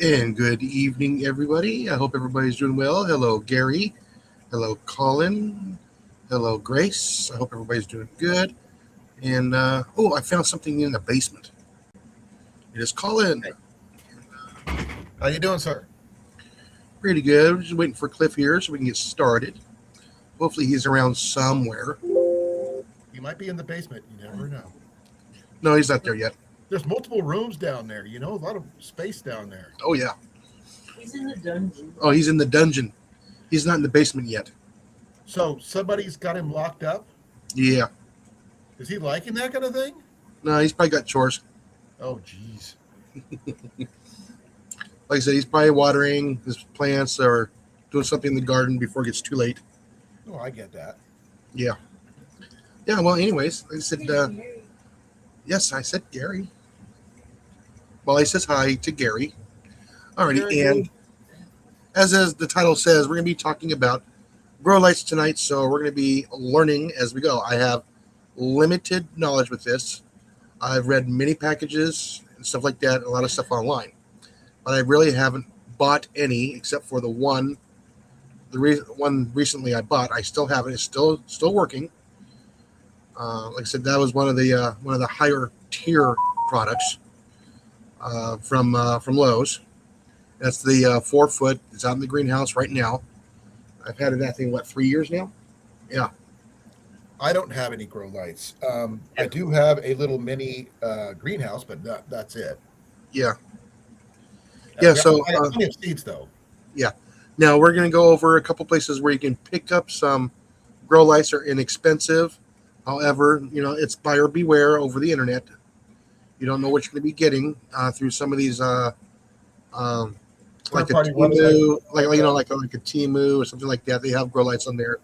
And good evening, everybody. I hope everybody's doing well. Hello, Gary. Hello, Colin. Hello, Grace. I hope everybody's doing good. And I found something in the basement. It is Colin. How you doing, sir? Pretty good. We're just waiting for Cliff here so we can get started. Hopefully, he's around somewhere. You might be in the basement. You never know. No, he's not there yet. There's multiple rooms down there. A lot of space down there. Oh yeah. He's in the dungeon. Oh, he's in the dungeon. He's not in the basement yet. So somebody's got him locked up. Yeah. Is he liking that kind of thing? No, he's probably got chores. Oh, geez. Like I said, he's probably watering his plants or doing something in the garden before it gets too late. Oh, I get that. Yeah. Yeah, well, anyways, like I said, yes, I said Gary. Well, he says hi to Gary. Alrighty, Gary. and as the title says, we're going to be talking about grow lights tonight, so we're going to be learning as we go. I have limited knowledge with this. I've read many packages and stuff like that, a lot of stuff online, but I really haven't bought any except for the one. One recently I bought. I still have it. It's still working. Like I said, that was one of the higher tier products from Lowe's. That's the 4 foot. It's out in the greenhouse right now. I've had it, I think, 3 years now? Yeah. I don't have any grow lights. I do have a little mini greenhouse, but that's it. Yeah. Yeah. So I have plenty of seeds, though. Yeah. Now we're going to go over a couple places where you can pick up some grow lights. Are inexpensive. However, it's buyer beware over the internet. You don't know what you're going to be getting through some of these, like a Temu, like a Temu or something like that. They have grow lights on there.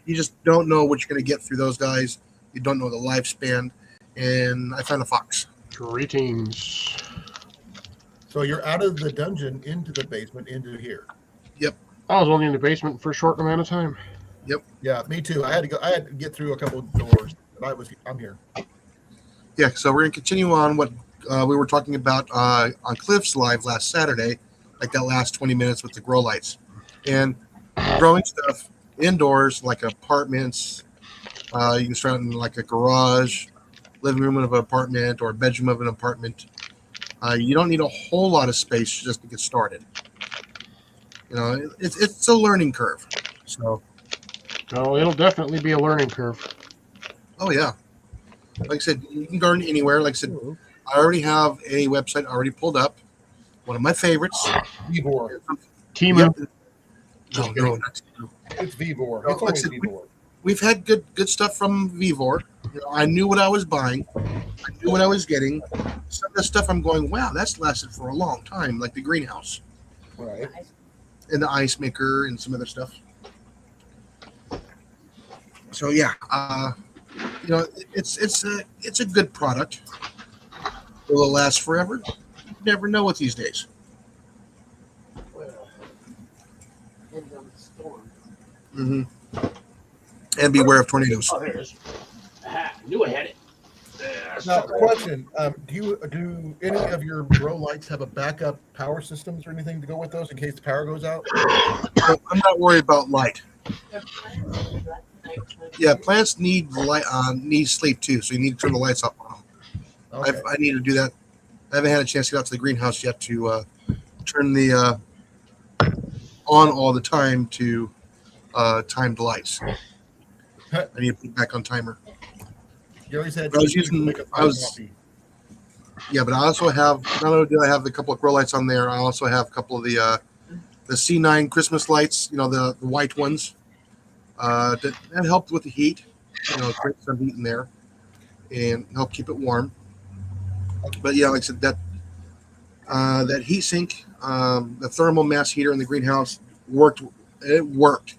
You just don't know what you're going to get through those guys. You don't know the lifespan. And I found a fox. Greetings. So you're out of the dungeon into the basement into here. Yep. I was only in the basement for a short amount of time. Yep. Yeah, me too. I had to get through a couple of doors, but I'm here. Yeah. So we're going to continue on what we were talking about on Cliff's live last Saturday, like that last 20 minutes with the grow lights and growing stuff indoors, like apartments. You can start in like a garage, living room of an apartment, or a bedroom of an apartment. You don't need a whole lot of space just to get started. It's a learning curve. So. Oh, it'll definitely be a learning curve. Oh yeah. Like I said, you can garden anywhere. Like I said, I already have a website already pulled up. One of my favorites. Vevor. Temu. Yep. No, not Temu. It's Vevor. No, It's like I always said, Vevor. We've had good stuff from Vevor. I knew what I was buying. I knew what I was getting. Some of the stuff I'm going, wow, that's lasted for a long time, like the greenhouse Right. and the ice maker and some other stuff. So yeah, it's a good product. Will it last forever? You never know with these days. Well, depends on the storm. Mm-hmm. And beware of tornadoes. Oh, here it is. Aha, knew I had it. Now, question: Do any of your grow lights have a backup power systems or anything to go with those in case the power goes out? So I'm not worried about light. Yeah, plants need light. Need sleep too, so you need to turn the lights off on them. Okay. I need to do that. I haven't had a chance to get out to the greenhouse yet to turn the on all the time to time the lights. I need to put it back on timer. Gary said I was using. Yeah, but I also have. Not only do I have a couple of grow lights on there, I also have a couple of the C9 Christmas lights. The white ones. That helped with the heat. Create some heat in there and help keep it warm. But yeah, like I said, that heat sink, the thermal mass heater in the greenhouse worked. It worked.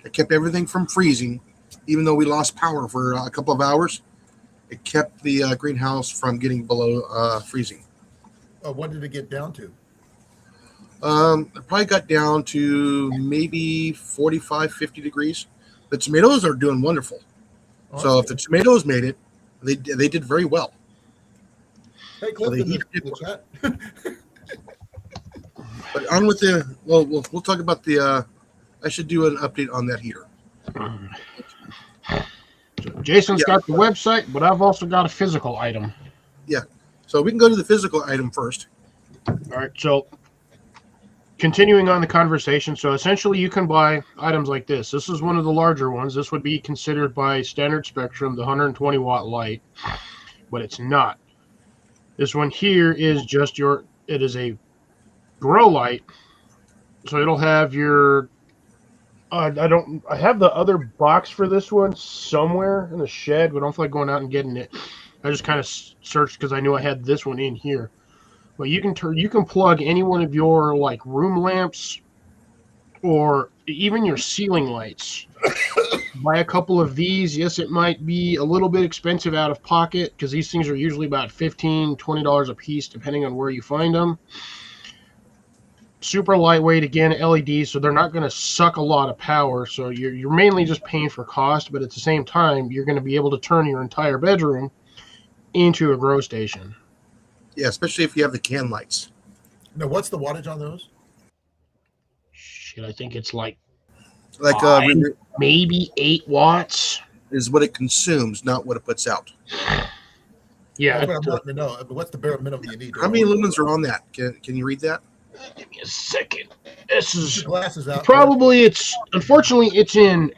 It kept everything from freezing, even though we lost power for a couple of hours. It kept the greenhouse from getting below freezing. What did it get down to? It probably got down to maybe 45, 50 degrees. The tomatoes are doing wonderful. Oh, So if the tomatoes made it, they did very well. Hey, Cliff, So in the chat. But on with the we'll talk about the. I should do an update on that heater. So Jason's Yeah. got the website, but I've also got a physical item. So we can go to the physical item first. All right, so continuing on the conversation, so essentially you can buy items like this. This is one of the larger ones. This would be considered by Standard Spectrum the 120 watt light, but it's not. This one here is just it is a grow light, so it'll have your. I have the other box for this one somewhere in the shed, but I don't feel like going out and getting it. I just kind of searched because I knew I had this one in here. But you can plug any one of your like room lamps or even your ceiling lights. Buy a couple of these. Yes, it might be a little bit expensive out of pocket because these things are usually about $15, $20 a piece depending on where you find them. Super lightweight, again, LEDs, so they're not going to suck a lot of power. So you're mainly just paying for cost, but at the same time, you're going to be able to turn your entire bedroom into a grow station. Yeah, especially if you have the can lights. Now, what's the wattage on those? Shit, I think it's like Like maybe 8 watts. is what it consumes, not what it puts out. Yeah. That's what I'm wanting to know. But what's the bare minimum you need? How many lumens are on that? Can you read that? Give me a second. This is Glasses out. probably unfortunately it's in.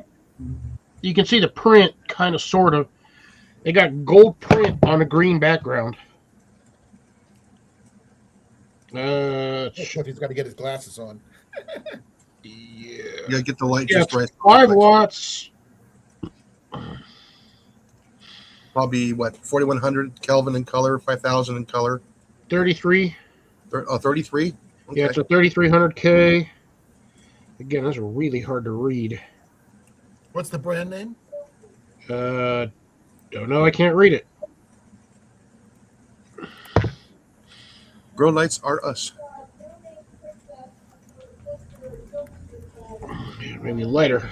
You can see the print, kind of, sort of. They got gold print on a green background. He's got to get his glasses on. Yeah. You gotta get the light Yeah, just right. 5 watts. Probably what 4100 Kelvin in color, 5000 in color. 33. 33. Okay. Yeah, it's a 3300K. Again, those are really hard to read. What's the brand name? Don't know. I can't read it. Grow lights are us. Maybe lighter.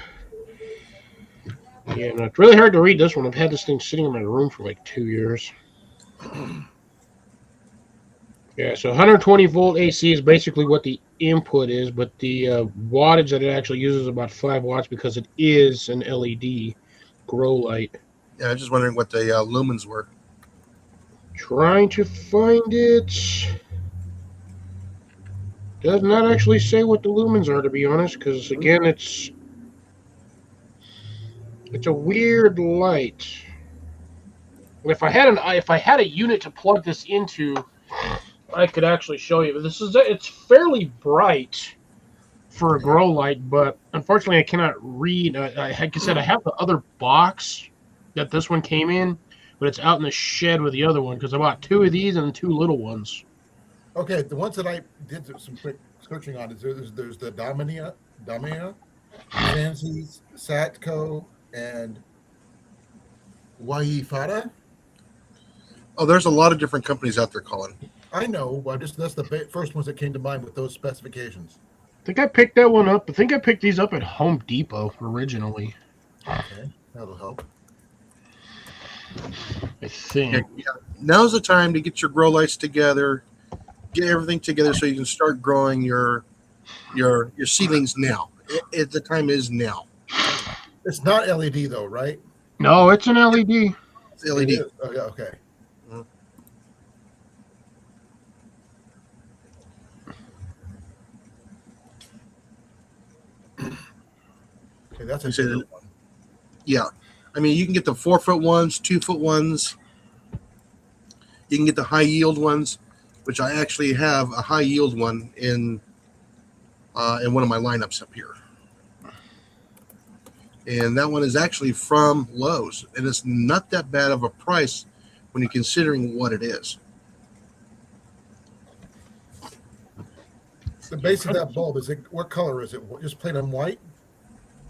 Yeah, no, it's really hard to read this one. I've had this thing sitting in my room for like 2 years. Yeah, so 120 volt AC is basically what the input is, but the wattage that it actually uses is about 5 watts because it is an LED grow light. Yeah, I'm just wondering what the lumens were. Trying to find it. Does not actually say what the lumens are, to be honest, because again, it's a weird light. If I had a unit to plug this into, I could actually show you. But it's fairly bright for a grow light, but unfortunately, I cannot read. Like I said, I have the other box that this one came in, but it's out in the shed with the other one because I bought 2 of these and 2 little ones. Okay, the ones that I did some quick searching on is there's the Damia, Nancy's, Satco, and Waifara. Oh, there's a lot of different companies out there calling. I know, but that's the first ones that came to mind with those specifications. I think I picked that one up. I think I picked these up at Home Depot originally. Okay, that'll help. I think. Yeah. Now's the time to get your grow lights together, get everything together so you can start growing your seedlings now. The time is now. It's not LED though, right? No, it's an LED. It's LED. It is. Oh, yeah, okay. Okay, that's a You said good it- one. Yeah. I mean, you can get the 4-foot ones, 2-foot ones. You can get the high yield ones, which I actually have a high yield one in one of my lineups up here. And that one is actually from Lowe's, and it's not that bad of a price when you're considering what it is. The base of that bulb what color is it? Just plain on white?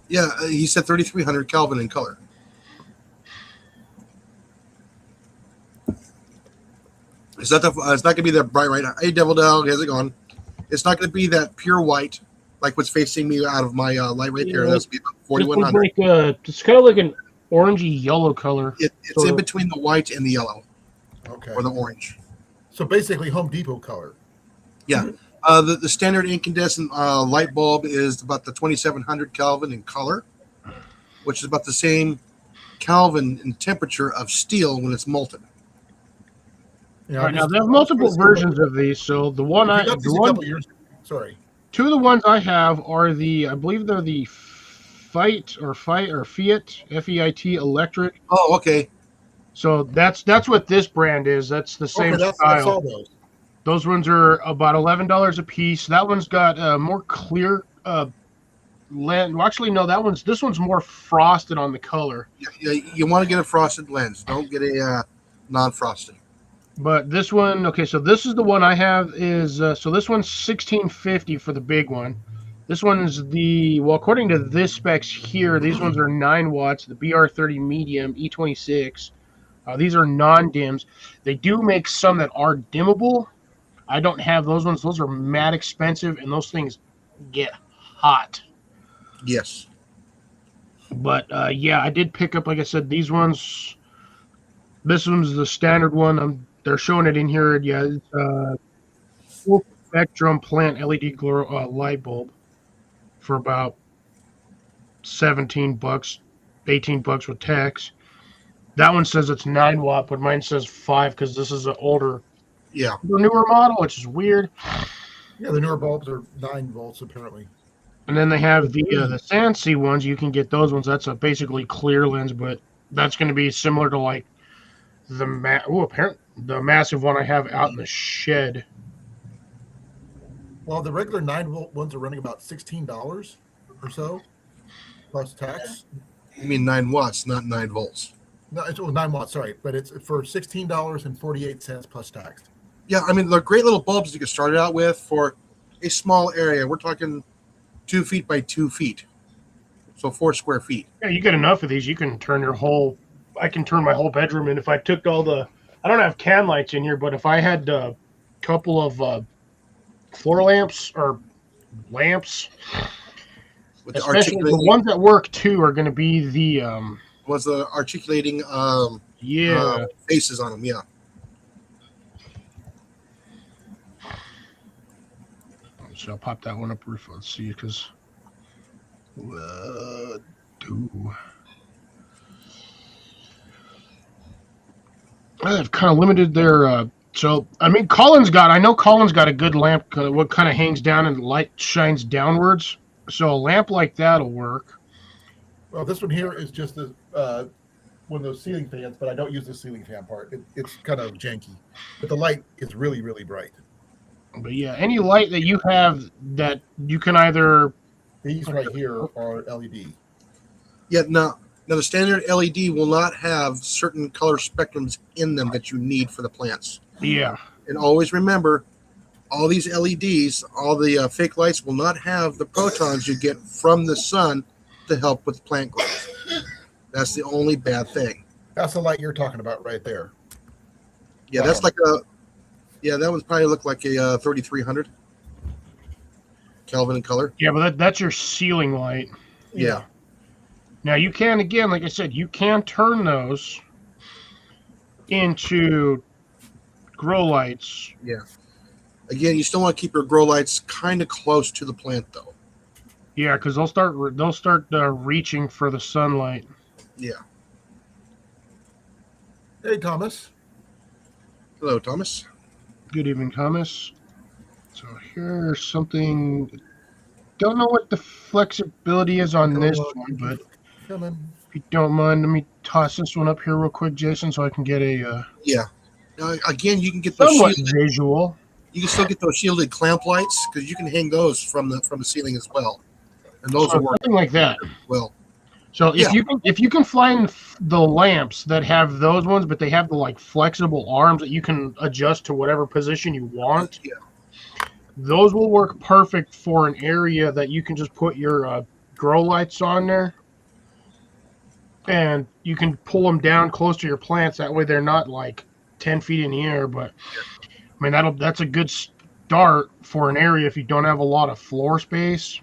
Yeah, he said 3,300 Kelvin in color. It's not going to be that bright right now. Hey, Devil Dog, how's it going? It's not going to be that pure white like what's facing me out of my light right there. Yeah. That's be about 4,100. It's kind of like an orangey yellow color. It's So- in between the white and the yellow Okay. or the orange. So basically Home Depot color. Yeah. The standard incandescent light bulb is about the 2700 Kelvin in color, which is about the same Kelvin in temperature of steel when it's molten. Yeah, All right, now there's multiple versions of these. So the one I I, got the these a one, couple years ago. Sorry. two of the ones I have are I believe they're the Fiat FEIT electric. Oh, okay. So that's what this brand is. That's the same Okay, I style. saw those. Those ones are about $11 a piece. That one's got more clear lens. Well, actually, no, this one's more frosted on the color. You want to get a frosted lens. Don't get a non-frosted. But this one, okay, so this is the one I have is so this one's 1650 for the big one. This one's according to this specs here, these ones are 9 watts, the BR30 medium, E26. These are non-dims. They do make some that are dimmable. I don't have those ones. Those are mad expensive, and those things get hot. Yes. But yeah, I did pick up, like I said, these ones. This one's the standard one. They're showing it in here. Yeah, it's full spectrum plant LED light bulb for about $17, $18 with tax. That one says it's 9 watt, but mine says 5 because this is an older, newer model, which is weird. Yeah, the newer bulbs are 9 volts apparently. And then they have the Sansi ones. You can get those ones. That's a basically clear lens, but that's going to be similar to like the massive one I have out in the shed. Well, the regular 9-volt ones are running about $16 or so, plus tax. You mean 9 watts, not 9 volts. No, it's 9 watts. Sorry, but it's for $16.48 plus tax. Yeah, I mean, they're great little bulbs you can start it out with for a small area. We're talking 2 feet by 2 feet, so 4 square feet. Yeah, you get enough of these, you can turn I can turn my whole bedroom in. If I took I don't have can lights in here, but if I had a couple of floor lamps or lamps, With the especially the ones that work too are going to be the was the articulating faces on them. Yeah. So I'll pop that one up. Let's see, because I've kind of limited their. So I mean, I know Colin's got a good lamp. What kind of hangs down and the light shines downwards. So a lamp like that'll work. Well, this one here is just one of those ceiling fans, but I don't use the ceiling fan part. It's kind of janky, but the light is really, really bright. But yeah, any light that you have that you can either. These right here are LED. Yeah. Now the standard LED will not have certain color spectrums in them that you need for the plants. Yeah. And always remember, all these LEDs, all the fake lights will not have the protons you get from the sun to help with plant growth. That's the only bad thing. That's the light you're talking about right there. Yeah, that's like that would probably look like a 3300 Kelvin in color. Yeah, but that's your ceiling light. Yeah. Now you can, again, like I said, you can turn those into grow lights. Yeah. Again, you still want to keep your grow lights kind of close to the plant, though. Yeah, because they'll start reaching for the sunlight. Yeah. Hey, Thomas. Hello, Thomas. Good evening, Thomas. So here's something. Don't know what the flexibility is on this one, but if you don't mind, let me toss this one up here real quick, Jason, so I can get a Yeah. Now, again, you can get those somewhat visual. You can still get those shielded clamp lights because you can hang those from the ceiling as well, and those will work Something like that. well. So if you can find the lamps that have those ones, but they have the like flexible arms that you can adjust to whatever position you want, those will work perfect for an area that you can just put your grow lights on there, and you can pull them down close to your plants. That way they're not like 10 feet in the air. But I mean that's a good start for an area if you don't have a lot of floor space.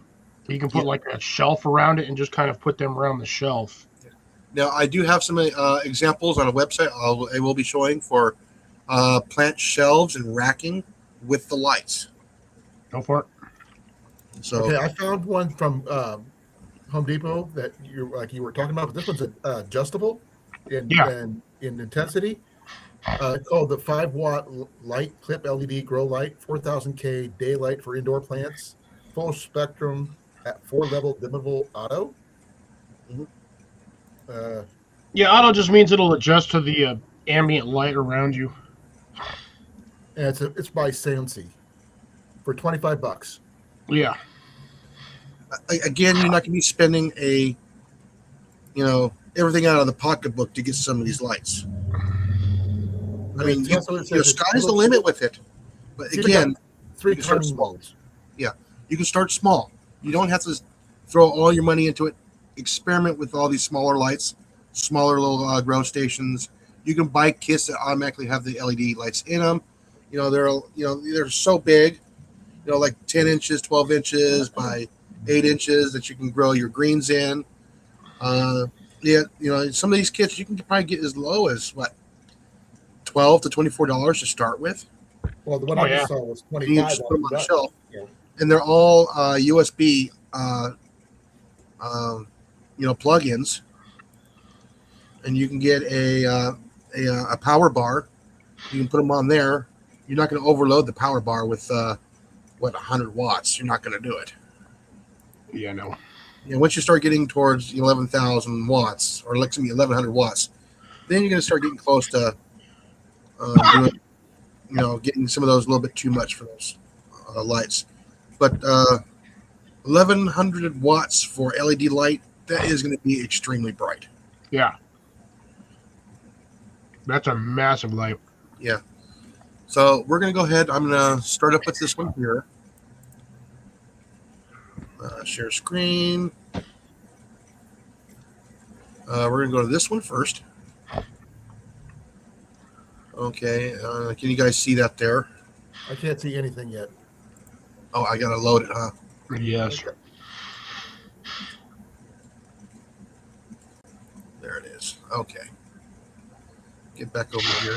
You can put like a shelf around it and just kind of put them around the shelf. Now, I do have some examples on a website I will be showing for plant shelves and racking with the lights. Go for it. So Okay, I found one from Home Depot that you were talking about, but this one's adjustable Yeah. in intensity. It's called the 5-watt light clip LED grow light, 4000K daylight for indoor plants, full spectrum at 4-level dimmable auto. Mhm. Uh, Yeah, auto just means it'll adjust to the ambient light around you. and it's by Sansi for $25. Yeah. again, you're not going to be spending everything out of the pocketbook to get some of these lights. I mean, It also says it's sky's the limit with it. But it's even again, got 3 you can start timing small. modes. you can start small. You don't have to throw all your money into it. Experiment with all these smaller lights, smaller little grow stations. You can buy kits that automatically have the LED lights in them. They're so big, like 10 inches, 12 inches by 8 inches that you can grow your greens in. Some of these kits you can probably get as low as $12 to $24 to start with. Well, the one Oh, I yeah. just saw was And you 25. just put them on the $100. shelf, Yeah. and they're all USB, plugins, and you can get a power bar. You can put them on there. You're not going to overload the power bar with 100 watts. You're not going to do it. Yeah, no. Once you start getting towards 11,000 watts, or 1,100 watts, then you're going to start getting close to getting some of those a little bit too much for those lights. But 1,100 watts for LED light, that is going to be extremely bright. Yeah. That's a massive light. So we're going to go ahead. I'm going to start up with this one here. Share screen. We're going to go to this one first. Okay. Can you guys see that there? I can't see anything yet. Oh, I got to load it, huh? Yes. There it is. Okay. Get back over here.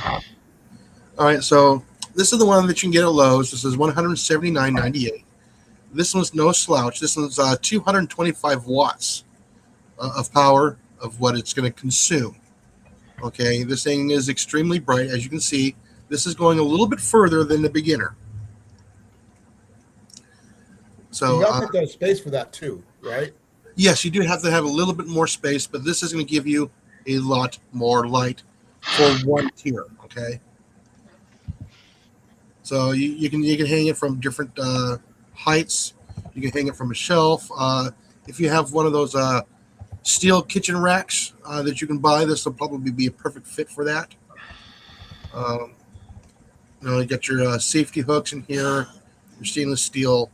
All right. So this is the one that you can get at Lowe's. This is $179.98. This one's no slouch. This one's 225 watts of power of what it's going to consume. Okay. This thing is extremely bright. As you can see, this is going a little bit further than the beginner. So You got to have space for that too, right? yes, you do have to have a little bit more space, but this is going to give you a lot more light for one tier. Okay. So you can hang it from different heights. You can hang it from a shelf. If you have one of those steel kitchen racks that you can buy, this will probably be a perfect fit for that. You got your safety hooks in here, your stainless steel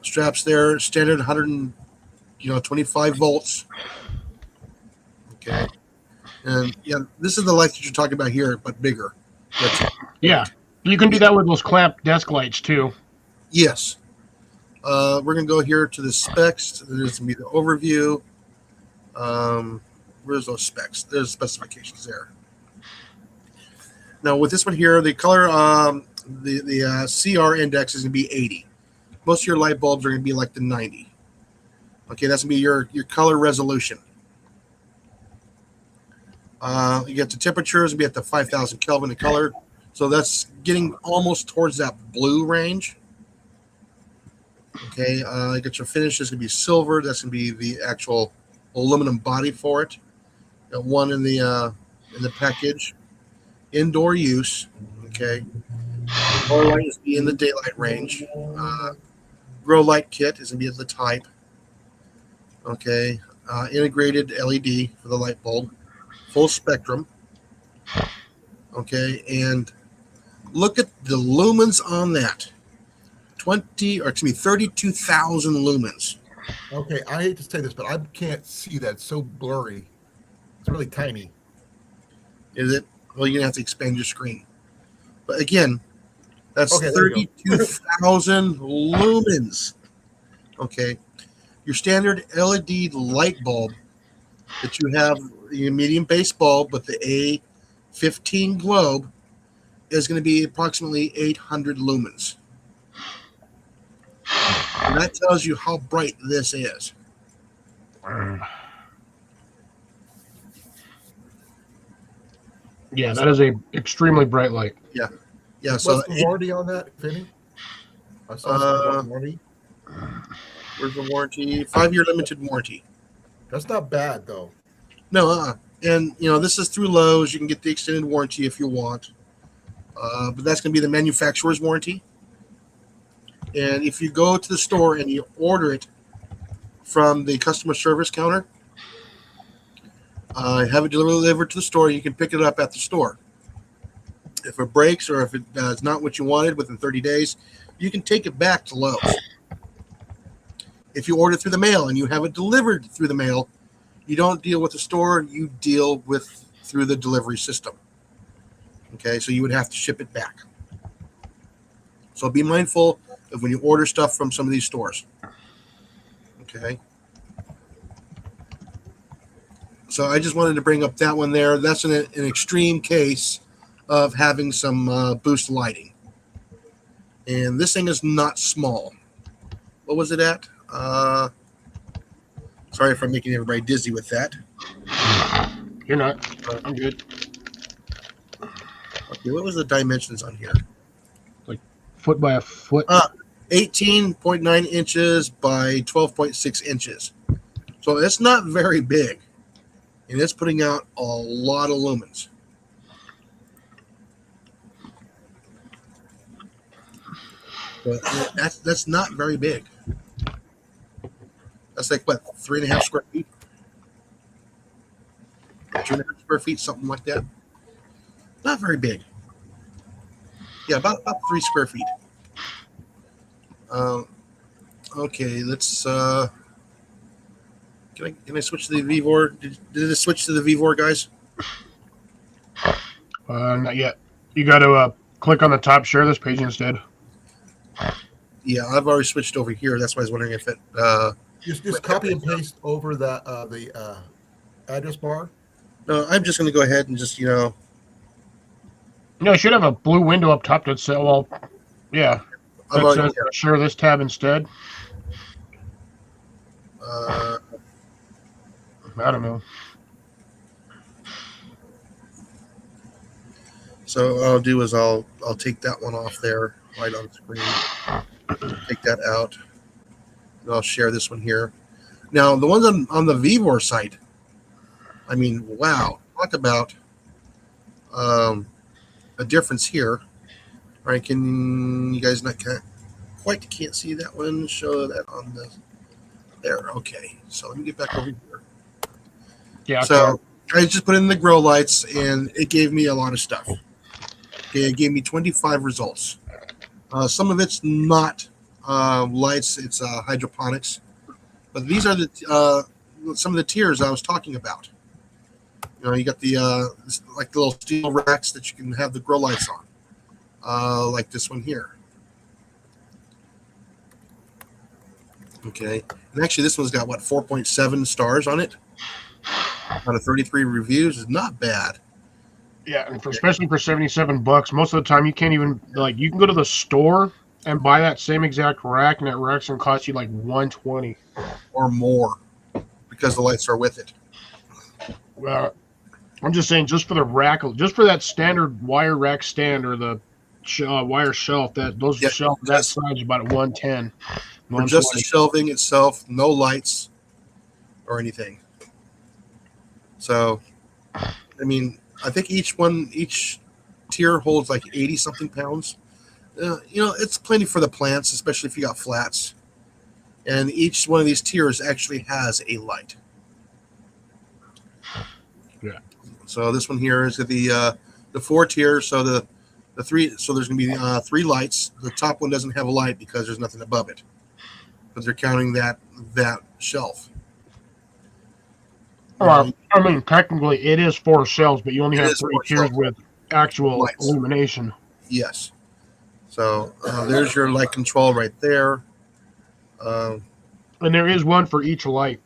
straps there, standard 125 volts. Okay, and yeah, this is the light that you're talking about here, but bigger. Yeah. You can do that with those clamp desk lights too. Yes. We're going to go here to the specs. There's going to be the overview. Where's those specs? There's specifications there. Now, with this one here, the color, the CR index is going to be 80. Most of your light bulbs are going to be like the 90. Okay, that's going to be your color resolution. You get the temperatures, be at the 5,000 Kelvin in color. So that's getting almost towards that blue range. Okay, you get your finish is going to be silver. That's going to be the actual aluminum body for it. Got one in the package. Indoor use. Okay. Grow light is be in the daylight range. Grow light kit is going to be at the type. Okay. Integrated LED for the light bulb. Full spectrum. Okay, and look at the lumens on that. 32,000 lumens. Okay, I hate to say this, but I can't see that. It's so blurry. It's really tiny. Is it? Well, you're gonna have to expand your screen. But again, that's Okay, there you 32,000 lumens. Okay, your standard LED light bulb that you have, your medium base bulb with the A15 globe, is going to be approximately 800 lumens. And that tells you how bright this is. Yeah, that is a extremely bright light. Yeah, so What's the warranty on that, if any? I saw some warranty. where's the warranty? 5-year limited warranty. That's not bad though. No, and this is through Lowe's. You can get the extended warranty if you want, but that's going to be the manufacturer's warranty. And if you go to the store and you order it from the customer service counter, have it delivered to the store, you can pick it up at the store. If it breaks or if it is not what you wanted within 30 days, you can take it back to Lowe's. If you order through the mail and you have it delivered through the mail, you don't deal with the store, you deal with through the delivery system. Okay, so you would have to ship it back. So be mindful of when you order stuff from some of these stores. Okay. So I just wanted to bring up that one there. That's an extreme case of having some boost lighting. And this thing is not small. What was it at? Sorry if I'm making everybody dizzy with that. You're not. I'm good. Okay, what was the dimensions on here? Foot by a foot. 18.9 inches by 12.6 inches. So it's not very big. And it's putting out a lot of lumens. But that's not very big. That's like what, 3.5 square feet? 2.5 square feet, something like that. Not very big. Yeah, about 3 square feet. Okay, let's. Can I switch to the VVOR? Did it switch to the VVOR, guys? Not yet. You got to click on the top, share this page instead. Yeah, I've already switched over here. That's why I was wondering if it. Just copy and paste over that the address bar. No, I'm just going to go ahead and just You should have a blue window up top that says, well, yeah. I've That already, says share this tab instead. uh, I don't know. so what I'll do is I'll take that one off there right on screen. Take that out. And I'll share this one here. Now the ones on the VVOR site. I mean, wow! Talk about a difference here. All right, can you guys can't see that one? Show that on the there. Okay, so let me get back over here. Yeah. So I just put in the grow lights, and it gave me a lot of stuff. Okay, it gave me 25 results. Some of it's not lights; it's hydroponics. But these are the some of the tiers I was talking about. You got the like the little steel racks that you can have the grow lights on, like this one here. Okay, and actually this one's got 4.7 stars on it. Out of 33 reviews, is not bad. Yeah, and especially for $77, most of the time you can't even you can go to the store and buy that same exact rack, and that rack's gonna cost you like $120 or more because the lights are with it. I'm just saying, just for the rack, just for that standard wire rack stand or the wire shelf, shelf that size is about 110. For just the shelving itself, no lights or anything. So, I mean, I think each tier holds like 80 something pounds. It's plenty for the plants, especially if you got flats. And each one of these tiers actually has a light. Yeah. So this one here is the 4 tiers. So the 3. So there's going to be 3 lights. The top one doesn't have a light because there's nothing above it. Because they're counting that shelf. I mean, technically it is 4 shelves, but you only have 3 tiers shelves with actual lights. illumination. Yes. So there's your light control right there. And there is one for each light.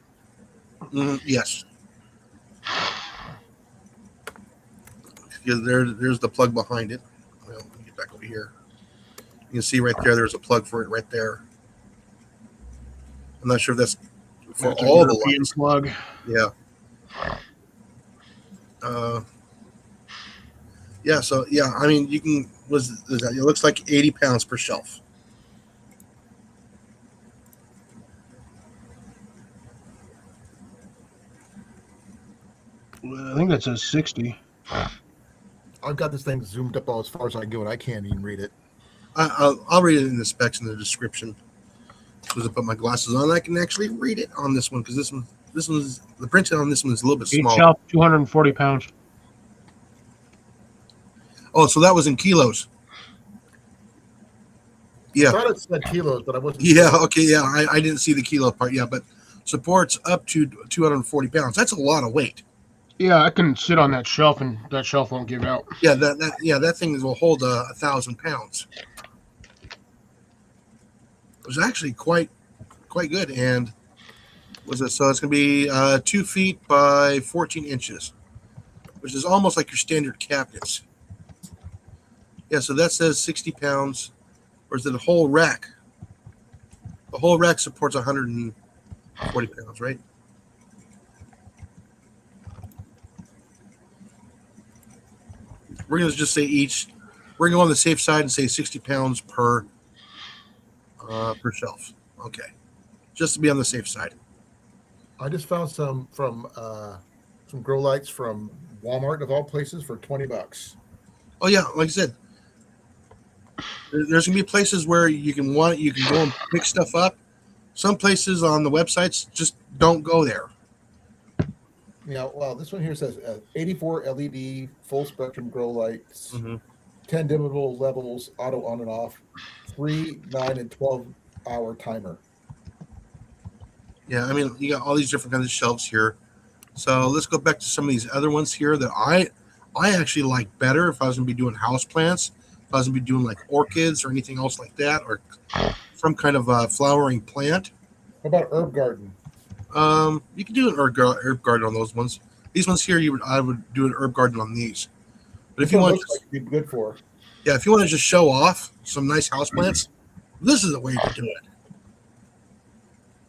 Yes. Because there's the plug behind it. Well, let me get back over here. You can see right there. There's a plug for it right there. I'm not sure if that's for That's a all the European lights. plug. Yeah. Yeah. So yeah, I mean, you can it looks like 80 pounds per shelf. I think that says 60. I've got this thing zoomed up all as far as I can go, and I can't even read it. I'll read it in the specs in the description. Because I put my glasses on, I can actually read it on this one because this one's the printed on this one is a little bit Each small. shelf, 240 pounds. Oh, so that was in kilos. I Yeah. thought it said kilos, but I wasn't. Yeah. sure. Okay. Yeah. I didn't see the kilo part. Yeah, but supports up to 240 pounds. That's a lot of weight. Yeah, I can sit on that shelf and that shelf won't give out. Yeah. That thing will hold 1,000 pounds. It was actually quite good. And was it so? It's going to be 2 feet by 14 inches, which is almost like your standard cabinets. Yeah. So that says 60 pounds. Or is it a whole rack? The whole rack supports 140 pounds, right? We're going to just say each. We're going to go on the safe side and say 60 pounds per shelf. Okay. Just to be on the safe side. I just found some grow lights from Walmart of all places for $20. Oh yeah, like I said, there's gonna be places where you can go and pick stuff up. Some places on the websites just don't go there. Yeah, well, this one here says 84 LED full spectrum grow lights, 10 dimmable levels, auto on and off, 3, 9, and 12 hour timer. Yeah, I mean, you got all these different kinds of shelves here. So let's go back to some of these other ones here that I actually like better if I was gonna be doing house plants, if I was gonna be doing like orchids or anything else like that, or some kind of flowering plant. What about herb garden? You can do an herb garden on those ones. These ones here, I would do an herb garden on these. But if This you one want, looks like it'd be good for. yeah, if you want to just show off some nice house plants, this is the way to do it.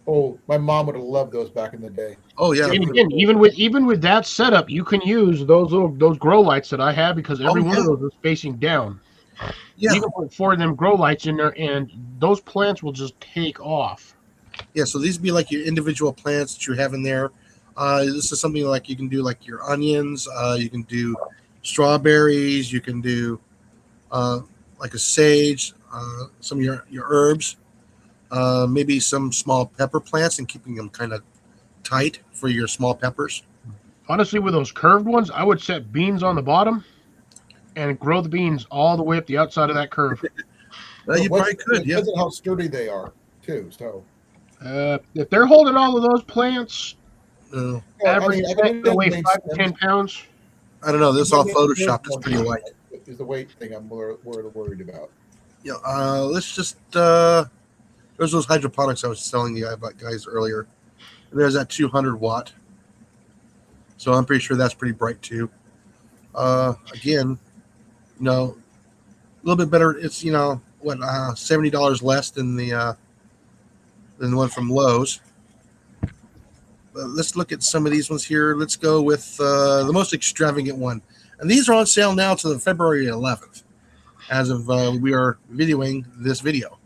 Oh, my mom would have loved those back in the day. Oh yeah, And again, even with that setup, you can use those grow lights that I have because every one of those is facing down. yeah, You can put 4 of them grow lights in there, and those plants will just take off. yeah. So these would be like your individual plants that you have in there. This is something like you can do like your onions. You can do strawberries. You can do like a sage. Some of your herbs. Maybe some small pepper plants and keeping them kind of tight for your small peppers. Honestly, with those curved ones, I would set beans on the bottom and grow the beans all the way up the outside of that curve. You probably could, It yeah. depends on how sturdy they are, too. So, If they're holding all of those plants, average I plant will weigh makes 5 to sense. 10 pounds. I don't know. This all photoshopped is pretty light. Is the weight thing I'm more worried about. Yeah. Let's just. There's those hydroponics I was telling you about, guys, earlier. There's that 200 watt. So I'm pretty sure that's pretty bright too. Again, a little bit better. It's what $70 less than the one from Lowe's. But let's look at some of these ones here. Let's go with the most extravagant one, and these are on sale now to the February 11th, as of we are videoing this video.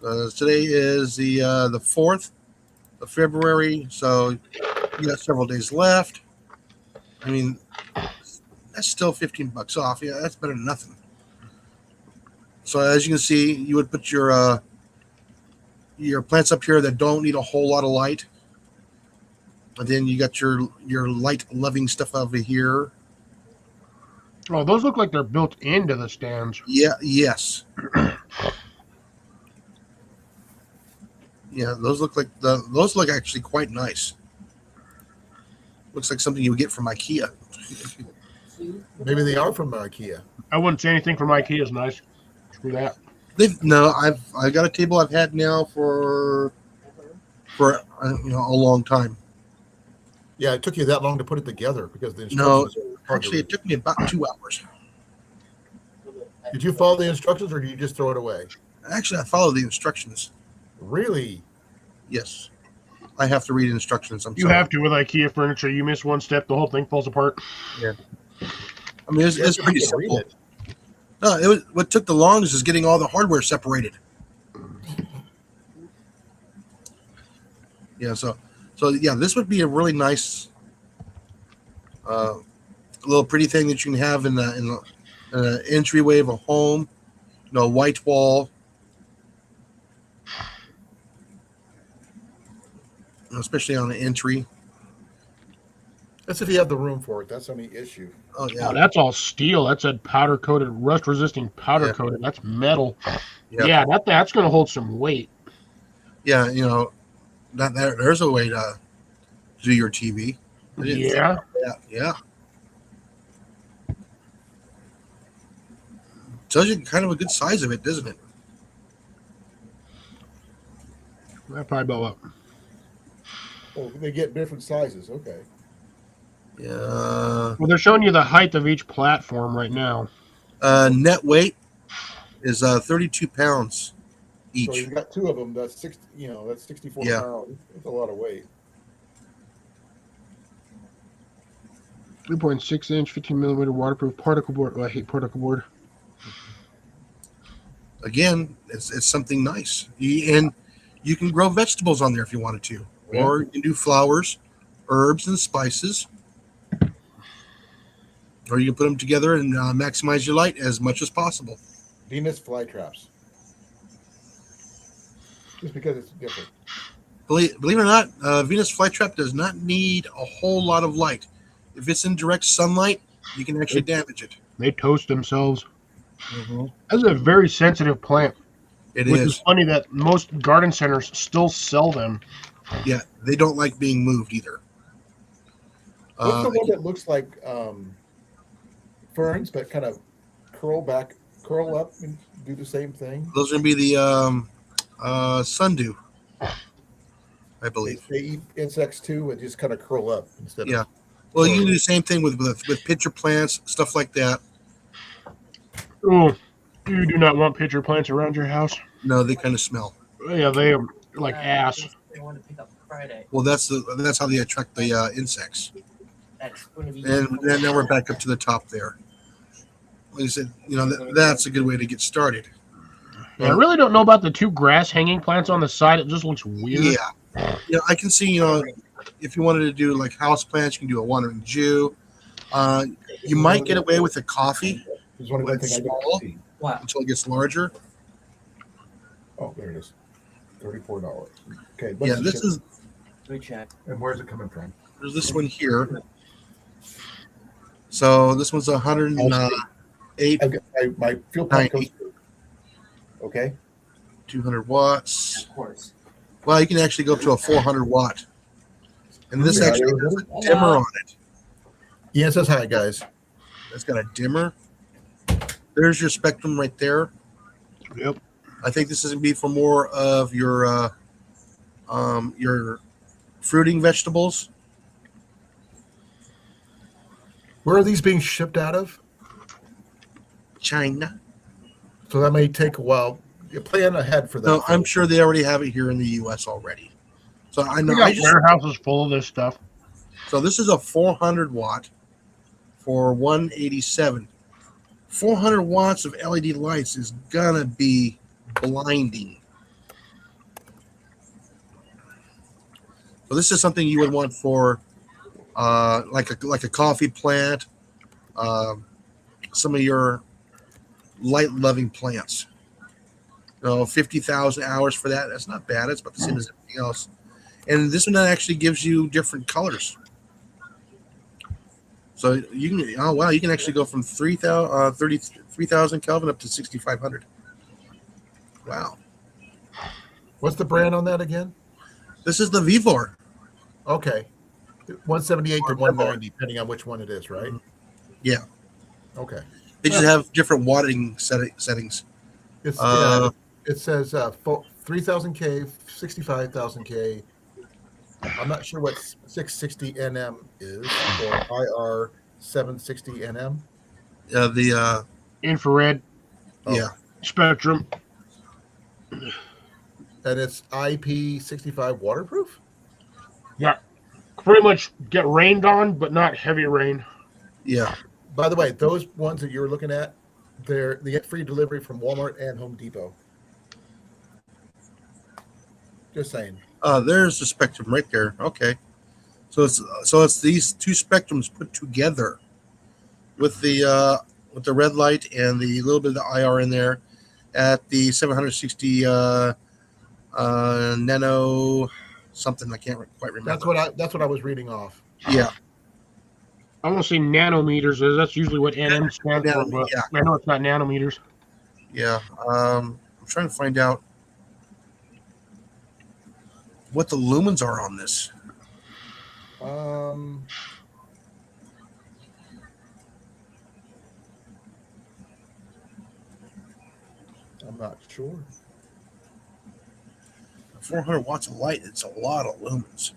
Today is the 4th of February, so you got several days left. I mean, that's still $15 off. Yeah, that's better than nothing. So as you can see, you would put your plants up here that don't need a whole lot of light, and then you got your light loving stuff over here. Oh, those look like they're built into the stands. Yeah. Yes. Yeah, those look actually quite nice. Looks like something you would get from IKEA. Maybe they are from IKEA. I wouldn't say anything from IKEA is nice. Screw that. I've got a table I've had now for a long time. Yeah, it took you that long to put it together because the No, instructions are hard to actually, it read. took me about 2 hours. Did you follow the instructions or did you just throw it away? Actually, I followed the instructions. Really? Yes, I have to read instructions. I'm You sorry. have to with IKEA furniture. You miss one step, the whole thing falls apart. I mean, it's Yeah, pretty you can read simple. it. No, it was what took the longest is getting all the hardware separated. Yeah, so yeah, this would be a really nice, little pretty thing that you can have in the entryway of a home. You know, a white wall, especially on the entry. That's if you have the room for it. That's the only issue. Oh Yeah, yeah, that's all steel. That's a powder coated, rust resisting powder Yeah. coated. That's metal. Yeah. Yeah, that's going to hold some weight. yeah. You know, there's a way to do your TV. I didn't think Yeah. about that. Yeah. Tells you kind of a good size of it, doesn't it? That probably about what? Oh, they get different sizes. Okay. Yeah. Well, they're showing you the height of each platform right now. Net weight is 32 pounds So each. you've got two of them. That's 60. You know, that's 64 Yeah. pounds. That's a lot of weight. 3.6 inch, 15 millimeter waterproof particle board. Oh, I hate particle board. Again, it's something nice. And you can grow vegetables on there if you wanted to, Yeah. or you can do flowers, herbs, and spices, or you can put them together and maximize your light as much as possible. Venus flytraps. Just because it's different. Believe it or not, Venus flytrap does not need a whole lot of light. If it's in direct sunlight, you can actually damage it. They toast themselves. That's a very sensitive plant, It which is. is funny that most garden centers still sell them. Yeah, they don't like being moved either. What's the one that looks like ferns, but kind of curl up, and do the same thing? Those are going to be the sundew, I believe. They eat insects too, and just kind of curl up instead Yeah. of. Well, you can do the same thing with pitcher plants, stuff like that. Oh, you do not want pitcher plants around your house. No, they kind of smell. Yeah, they are like ass. They want to pick up Friday. Well, that's how they attract the insects. That's going to be. And then now we're back up to the top there. Like I said, you know, that's a good way to get started. Yeah, I really don't know about the two grass hanging plants on the side. It just looks weird. Yeah. You know, I can see, you know, if you wanted to do like house plants, you can do a wandering Jew. You might get away with a coffee There's one of the things I Small. don't see. What? until it gets larger. Oh, there it is. $34. Okay. Yeah, this is Let me check. And where's it coming from? there's this one here. So this one's 108, I've got my fuel pump 90. goes through. Okay. 200 watts. Of course. Well, you can actually go up to a 400 watt. And this Yeah, actually there has a dimmer on it. Ian says hi, guys. It's got a dimmer. There's your spectrum right there. Yep. I think this is going to be for more of your fruiting vegetables. Where are these being shipped out of? China. So that may take a while. You plan ahead for that. No, I'm sure they already have it here in the U.S. already. So I know. We got warehouses full of this stuff. So this is a 400 watt for 187. 400 watts of LED lights is gonna be blinding. So this is something you would want for like a coffee plant, some of your light loving plants. You know, 50,000 hours for that. That's not bad. It's about the same as everything else. And this one actually gives you different colors. So you can, oh wow, you can actually go from 33,000 Kelvin up to 6,500. Wow. What's the brand on that again? This is the Vivor. Okay. 178 to 190, depending on which one it is, right? Yeah. Okay. They just have different watting settings. It's, Uh, it says 3,000 K, 65,000 K. I'm not sure what 660 NM is or IR 760 NM. Infrared Oh. Yeah. spectrum. And it's IP65 waterproof. Yeah, pretty much get rained on, but not heavy rain. Yeah. By the way, those ones that you're looking at, they get free delivery from Walmart and Home Depot. Just saying. There's the spectrum right there. Okay. So it's these two spectrums put together with the red light and the little bit of the IR in there at the 760 nano something. I can't quite remember. That's what I was reading off. Yeah. I want to say nanometers. That's usually what NM stands for, but Yeah. I know it's not nanometers. Yeah. I'm trying to find out what the lumens are on this. I'm not sure. 400 watts of light. It's a lot of lumens.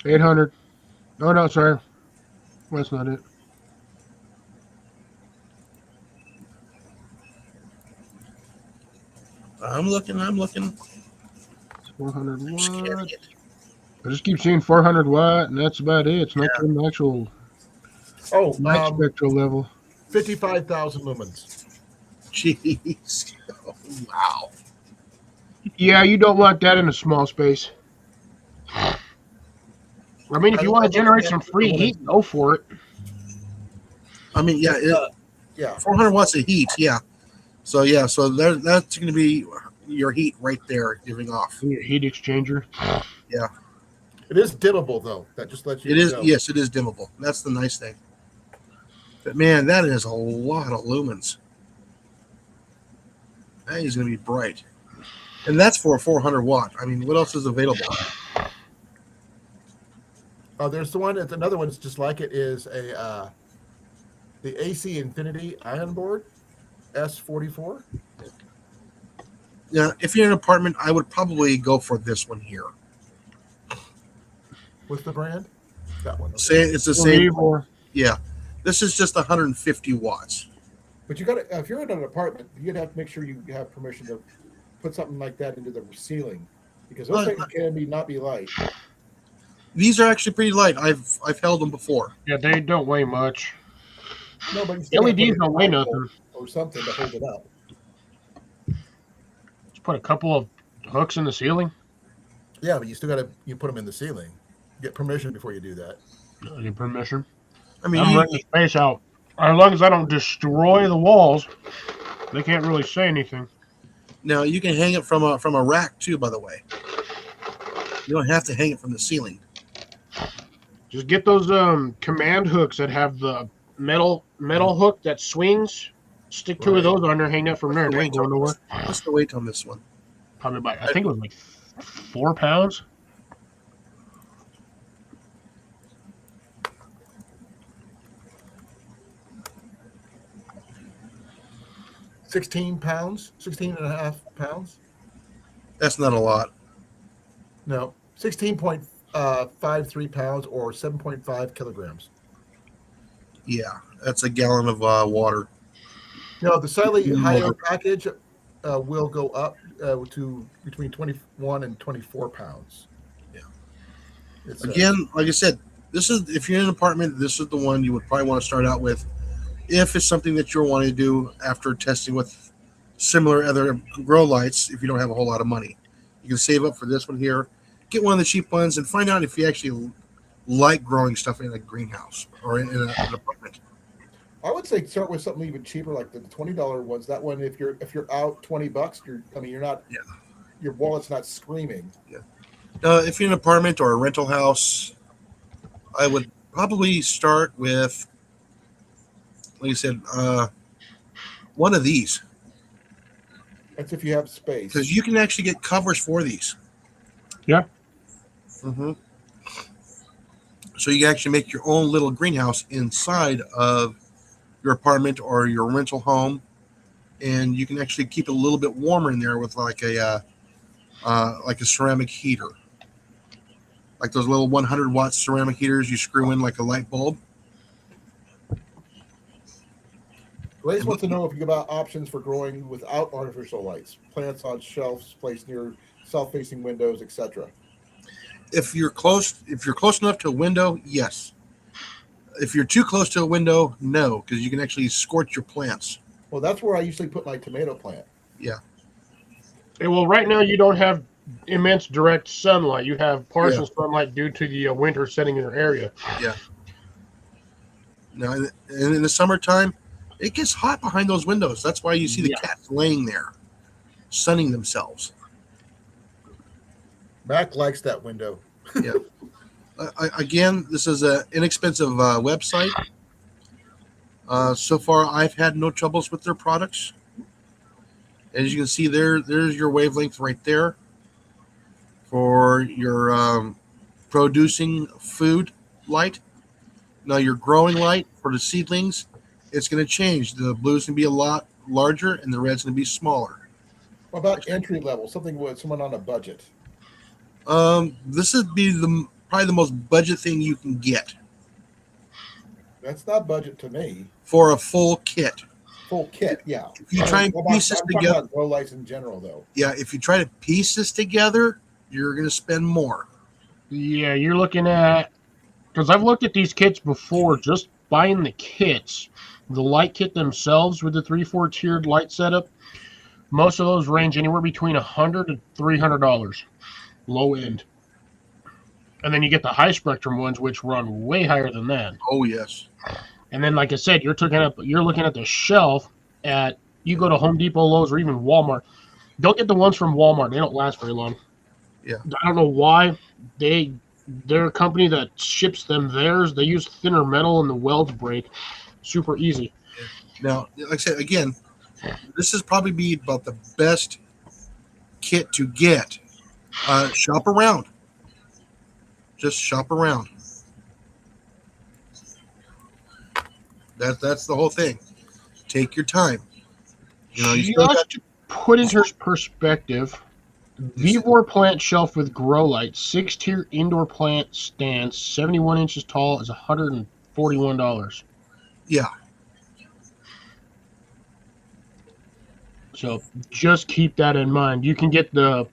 800. Oh, no, sorry. That's not it. I'm looking. 400 Scanning watt. it. I just keep seeing 400 watt, and that's about it. It's not the actual Oh, light spectral level. 55,000 lumens. Jeez. Oh, wow. Yeah, you don't want that in a small space. I mean, if you want to generate some free heat, go for it. I mean, yeah, Yeah. 400 watts of heat. Yeah. So that's going to be your heat right there giving off. Heat exchanger. It is dimmable though. That just lets you It is. know. Yes, it is dimmable. That's the nice thing. But man, that is a lot of lumens. That is going to be bright, and that's for a 400 watt. I mean, what else is available? There's the one. It's another one. It's just like it is the AC Infinity Ion Board S44. Yeah, if you're in an apartment, I would probably go for this one here. What's the brand? That one. Okay. Say it's the same. Or Yeah, this is just 150 watts. But you got to, if you're in an apartment, you'd have to make sure you have permission to put something like that into the ceiling, because those things can not be light. These are actually pretty light. I've held them before. yeah, they don't weigh much. No, but you still gotta put LEDs it in don't weigh a nothing. or something to hold it up. Just put a couple of hooks in the ceiling. Yeah, but you still got to put them in the ceiling. Get permission before you do that. I get permission. I mean, I'm renting the space out. As long as I don't destroy the walls, they can't really say anything. now you can hang it from a rack too. By the way, you don't have to hang it from the ceiling. Just get those command hooks that have the metal hook that swings. Stick two of those on there, hang that from there. They ain't going nowhere. What's the weight on this one? Probably about, I think it was like 4 pounds. £16, 16.5 pounds. That's not a lot. No, 16.53 pounds or 7.5 kilograms. Yeah, that's a gallon of water. No, the slightly higher package will go up to between 21 and 24 pounds. Yeah. It's, Again, like I said, this is if you're in an apartment, this is the one you would probably want to start out with. If it's something that you're wanting to do after testing with similar other grow lights, if you don't have a whole lot of money, you can save up for this one here. Get one of the cheap ones and find out if you actually like growing stuff in a greenhouse or in an apartment. I would say start with something even cheaper, like the $20 ones. That one, if you're out $20, you're not. Yeah. Your wallet's not screaming. If you're in an apartment or a rental house, I would probably start with, like I said, one of these, That's if you have space. because you can actually get covers for these. Yeah. Mm-hmm. So you can actually make your own little greenhouse inside of your apartment or your rental home, and you can actually keep it a little bit warmer in there with like a ceramic heater, like those little 100-watt ceramic heaters you screw in like a light bulb. Blaze wants to know if you got options for growing without artificial lights. Plants on shelves placed near south-facing windows, etc. If you're close enough to a window, yes. If you're too close to a window, no, because you can actually scorch your plants. Well, that's where I usually put my tomato plant. Well, right now you don't have immense direct sunlight. You have partial sunlight due to the winter setting in your area. Now, and in the summertime, it gets hot behind those windows. That's why you see the cats laying there, sunning themselves. Mac likes that window. Again, this is an inexpensive website. So far, I've had no troubles with their products. As you can see there's your wavelength right there for your producing food light. Now your growing light for the seedlings, it's going to change. The blue's going to be a lot larger and the red's going to be smaller. What about entry level? Something with someone on a budget. This would be probably the most budget thing you can get That's not budget to me. for a full kit. Full kit, yeah. If you try and piece this I'm talking together, about grow lights in general, though. yeah, if you try to piece this together, you're going to spend more. Yeah, you're looking at, because I've looked at these kits before, just buying the kits, the light kit themselves with the 3-4 tiered light setup, most of those range anywhere between $100 to $300, low end. And then you get the high spectrum ones, which run way higher than that. Oh yes. And then, like I said, you're looking at the shelf at, you go to Home Depot, Lowe's, or even Walmart. Don't get the ones from Walmart. They don't last very long. Yeah. I don't know why. They're a company that ships them theirs. They use thinner metal and the welds break. Super easy. Now, like I said, again, this is probably be about the best kit to get. Shop around. Just shop around. That's the whole thing. Take your time. You know, you still got to put into perspective, Vevor plant shelf with grow light, 6-tier indoor plant stand, 71 inches tall, is $141. yeah. So just keep that in mind. You can get the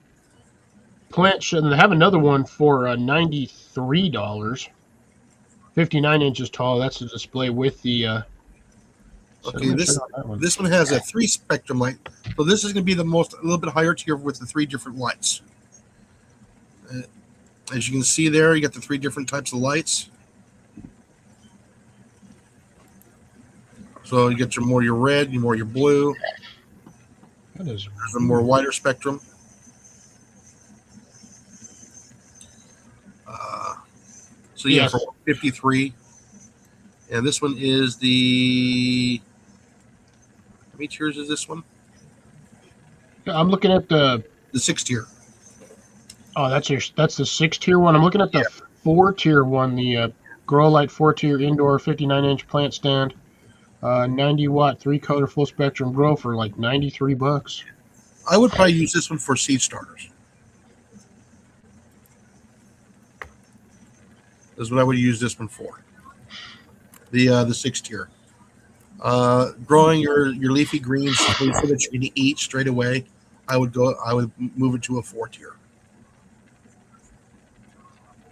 plant shed, and they have another one for $93, 59 inches tall. That's the display with the. Okay, this one has a 3 spectrum light, so this is going to be a little bit higher tier with the 3 different lights. As you can see there, you got the 3 different types of lights. So you get your red, your blue. That is There's a more wider spectrum. So yeah, Yes. for 53, and this one is the. How many tiers is this one? I'm looking at the. The 6 tier. Oh, that's the 6-tier one. I'm looking at the 4-tier one, the Grow Light 4-tier indoor 59-inch plant stand, 90-watt 3-color full spectrum grow for like $93. I would probably use this one for seed starters. This is what I would use this one for. The 6 tier. Growing your leafy greens so that you can eat straight away. I would move it to a 4 tier.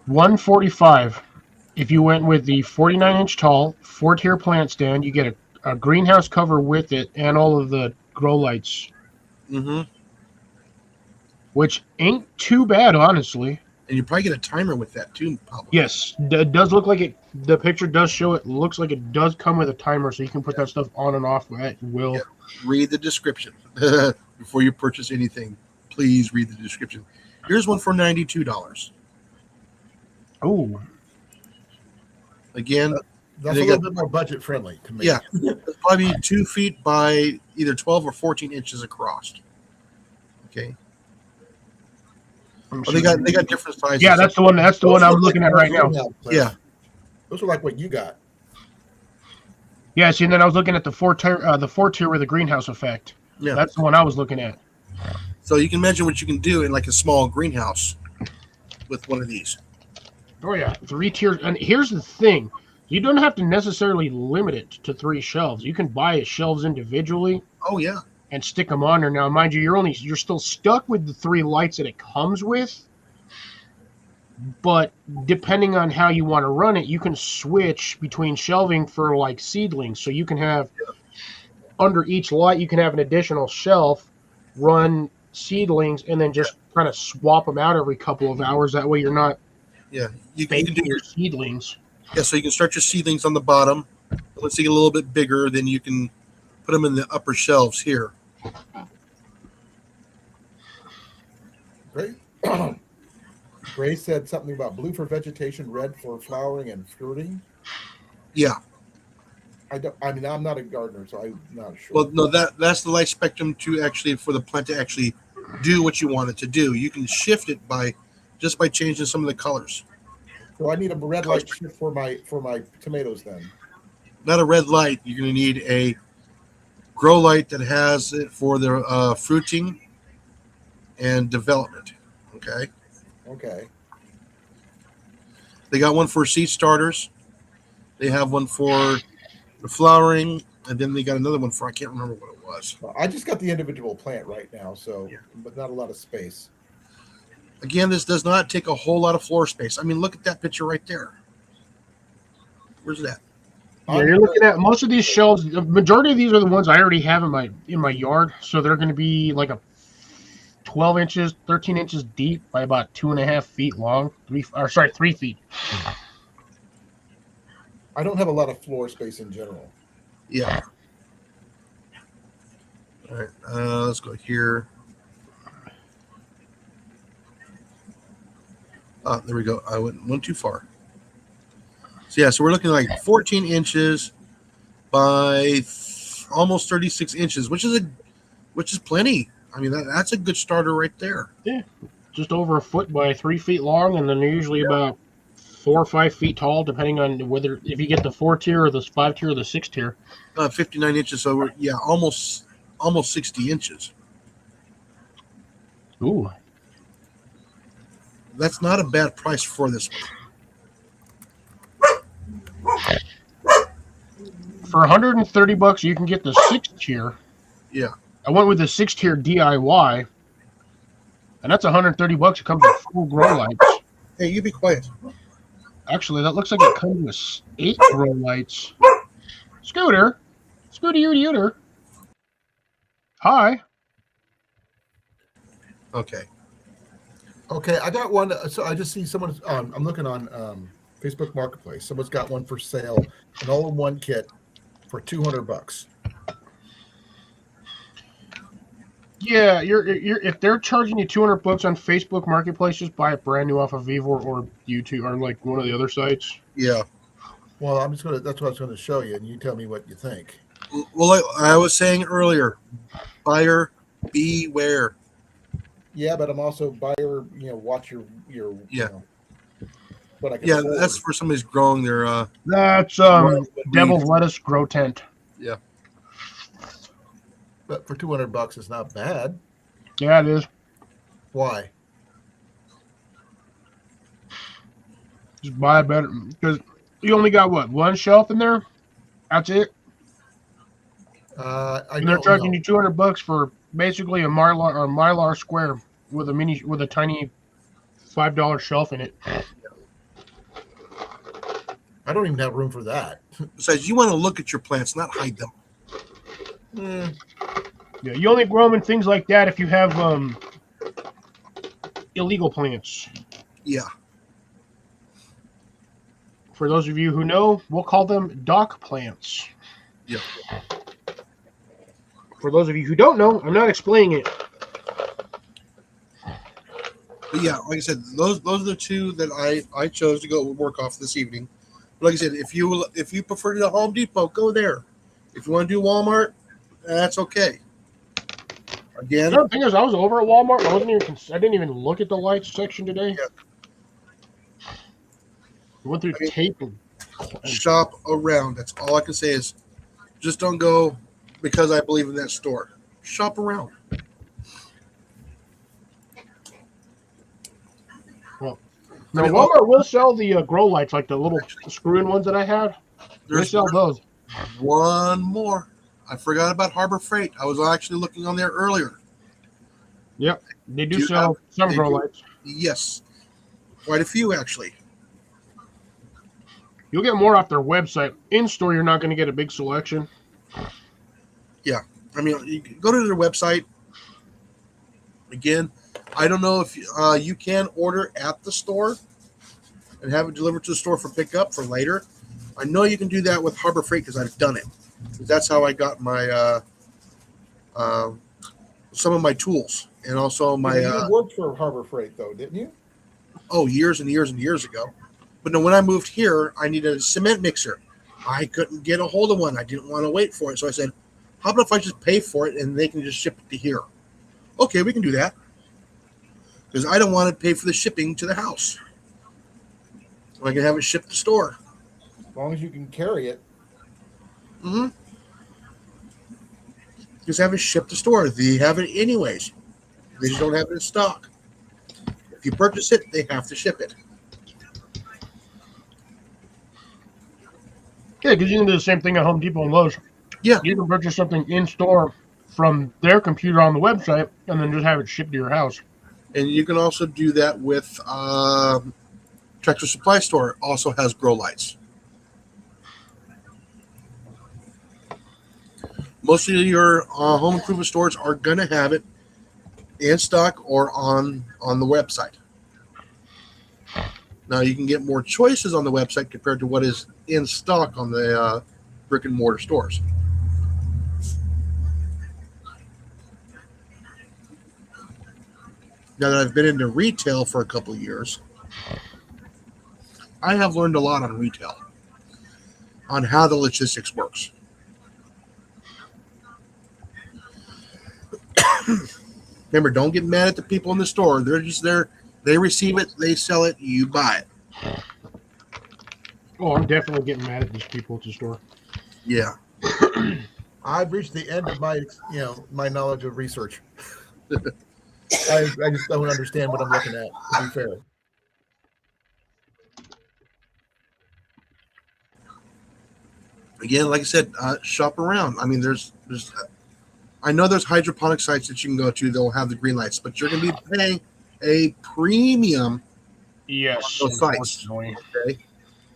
$145. If you went with the 49-inch tall 4-tier plant stand, you get a greenhouse cover with it and all of the grow lights, Mm-hmm. which ain't too bad, honestly. And you probably get a timer with that too, probably. Yes, it does look like it. The picture does show it. Looks like it does come with a timer, so you can put that stuff on and off at will. Yeah. Read the description before you purchase anything. Please read the description. Here's one for $92. Oh, Again, That's They a little got- bit more budget friendly to me. yeah, it's probably 2 feet by either 12 or 14 inches across. Okay. I'm Oh, they got different sizes. Yeah, that's the one. That's the one I'm looking at right now. Yeah. Those are like what you got. Yeah, see, and then I was looking at the 4-tier with the greenhouse effect. Yeah. That's the one I was looking at. So you can imagine what you can do in like a small greenhouse with one of these. Oh yeah, 3 tiers. And here's the thing: you don't have to necessarily limit it to 3 shelves. You can buy shelves individually. Oh yeah. and stick them on there. Now, mind you, you're still stuck with the 3 lights that it comes with, but depending on how you want to run it, you can switch between shelving for like seedlings. So you can have under each light, you can have an additional shelf, run seedlings, and then just kind of swap them out every couple of hours. That way, you're not Yeah, you can baking do your seedlings. Yeah, so you can start your seedlings on the bottom. Once they get a little bit bigger, then you can put them in the upper shelves here. Great. Gray said something about blue for vegetation, red for flowering and fruiting. Yeah. I'm not a gardener, so I'm not sure. Well, no, that's the light spectrum to actually for the plant to actually do what you want it to do. You can shift it by changing some of the colors. So I need a red light shift for my tomatoes then. Not a red light. You're going to need a grow light that has it for the fruiting and development. Okay. Okay. They got one for seed starters. They have one for the flowering, and then they got another one for I can't remember what it was. Well, I just got the individual plant right now, so but not a lot of space. Again, this does not take a whole lot of floor space. I mean, look at that picture right there. Where's it at? Yeah, you're looking at most of these shelves. The majority of these are the ones I already have in my yard, so they're going to be like a 12 inches, 13 inches deep by about 2.5 feet long. 3 feet. I don't have a lot of floor space in general. Yeah. All right. Let's go here. There we go. I went too far. So yeah, so we're looking like 14 inches by almost 36 inches, which is plenty. I mean, that's a good starter right there. Yeah, just over a foot by 3 feet long, and then they're usually about 4 or 5 feet tall, depending on whether if you get the 4 tier or the 5 tier or the 6 tier. 59 inches. So we're almost 60 inches. Ooh, That's not a bad price for this one. for $130, you can get the 6 tier. Yeah. I went with the 6 tier DIY, and that's $130. It comes with full grow lights. Hey, you be quiet. Actually, that looks like it comes with 8 grow lights. Scooter, Scooter. Hi. Okay. Okay, I got one. So I just see someone. I'm looking on Facebook Marketplace. Someone's got one for sale, an all-in-one kit for $200. Yeah, you're if they're charging you $200 on Facebook Marketplace, just buy it brand new off of Vevor or YouTube or like one of the other sites. Yeah. Well, I'm just gonna. That's what I was going to show you, and you tell me what you think. Well, like I was saying earlier, buyer beware. Yeah, but I'm also buyer. Watch your. Yeah. You know, what I can Yeah, afford. that's for somebody's growing their. That's Devil's Lettuce Grow Tent. Yeah. But for $200, it's not bad. Yeah, it is. Why? Just buy a better because you only got what, one shelf in there? That's it. I And they're don't charging know. you $200 for basically a Mylar square with a tiny $5 shelf in it. I don't even have room for that. Besides, you want to look at your plants, not hide them. Yeah, you only grow them in things like that if you have illegal plants. Yeah. For those of you who know, we'll call them dock plants. Yeah. For those of you who don't know, I'm not explaining it. But yeah, like I said, those are the two that I chose to go work off this evening. But like I said, if you prefer to go to Home Depot, go there. If you want to do Walmart, that's okay. Again, The thing is, I was over at Walmart. I didn't even look at the lights section today. Yeah. We went through I mean, tape and shop around. That's all I can say is just don't go because I believe in that store. Shop around. no, I mean, Walmart will sell the grow lights, like the little screw-in ones that I had. They There's sell those. one more. I forgot about Harbor Freight. I was actually looking on there earlier. Yep, they do Do you sell some they grow do? lights. Yes, quite a few actually. You'll get more off their website. In store, you're not going to get a big selection. I mean, you can go to their website. Again, I don't know if you can order at the store and have it delivered to the store for pickup for later. I know you can do that with Harbor Freight because I've done it. That's how I got my some of my tools and also my you worked for Harbor Freight though, didn't you? years and years and years ago. But then when I moved here, I needed a cement mixer. I couldn't get a hold of one. I didn't want to wait for it, so I said, "How about if I just pay for it and they can just ship it to here?" Okay, we can do that because I don't want to pay for the shipping to the house. I can have it shipped to the store. As long as you can carry it. Mm-hmm. Just have it shipped to store. They have it anyways. They just don't have it in stock. If you purchase it, they have to ship it. Yeah, because you can do the same thing at Home Depot and Lowe's. Yeah. You can purchase something in store from their computer on the website and then just have it shipped to your house. And you can also do that with Tractor Supply Store. Also has grow lights. Most of your home improvement stores are going to have it in stock or on the website. Now you can get more choices on the website compared to what is in stock on the brick and mortar stores. Now that I've been into retail for a couple of years, I have learned a lot on retail, on how the logistics works. Remember, don't get mad at the people in the store. They're just there. They receive it, they sell it, you buy it. Oh, I'm definitely getting mad at these people at the store. Yeah. I've reached the end of my, my knowledge of research. I just don't understand what I'm looking at, to be fair. Again, like I said, shop around. I mean, I know there's hydroponic sites that you can go to. They'll have the green lights, but you're going to be paying a premium. Yes. Those sites. Unfortunately. Okay.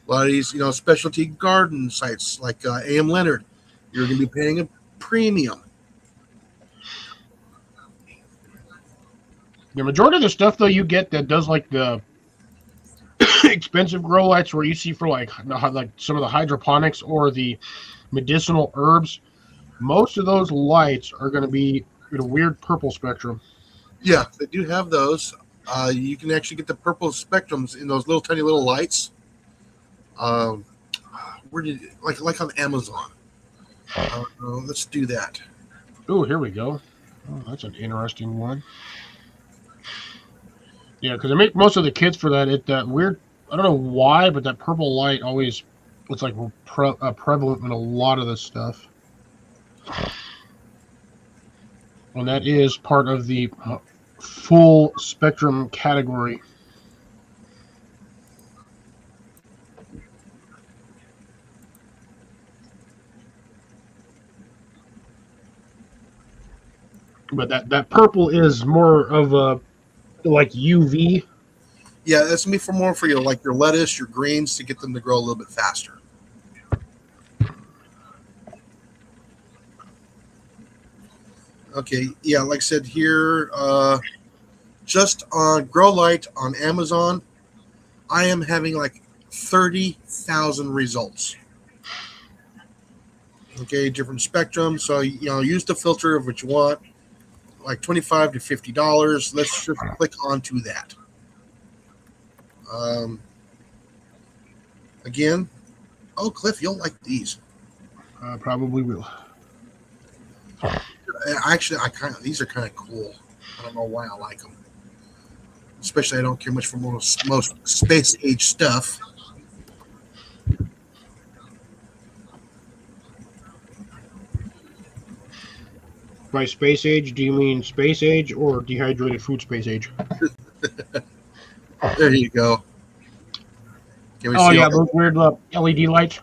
A lot of these, specialty garden sites like A.M. Leonard, you're going to be paying a premium. The majority of the stuff, though, you get that does like the expensive grow lights where you see for like some of the hydroponics or the medicinal herbs, most of those lights are going to be in a weird purple spectrum. Yeah, they do have those. You can actually get the purple spectrums in those little tiny little lights. Where did like on Amazon? Let's do that. Oh, here we go. Oh, that's an interesting one. Yeah, because I make most of the kits for that. That weird. I don't know why, but that purple light always looks like prevalent in a lot of this stuff. And that is part of the full spectrum category. But that purple is more of a like UV. Yeah, that's gonna be for more for your lettuce, your greens to get them to grow a little bit faster. Okay, yeah, like I said here, just on Grow Light on Amazon, I am having like 30,000 results. Okay, different spectrum. So use the filter of what you want, like $25 to $50. Let's just click onto that. Again, Cliff, you'll like these. Probably will. Actually, these are kind of cool. I don't know why I like them. Especially, I don't care much for most space age stuff. By space age, do you mean space age or dehydrated food space age? There you go. Can we Oh see yeah, all those weird LED lights.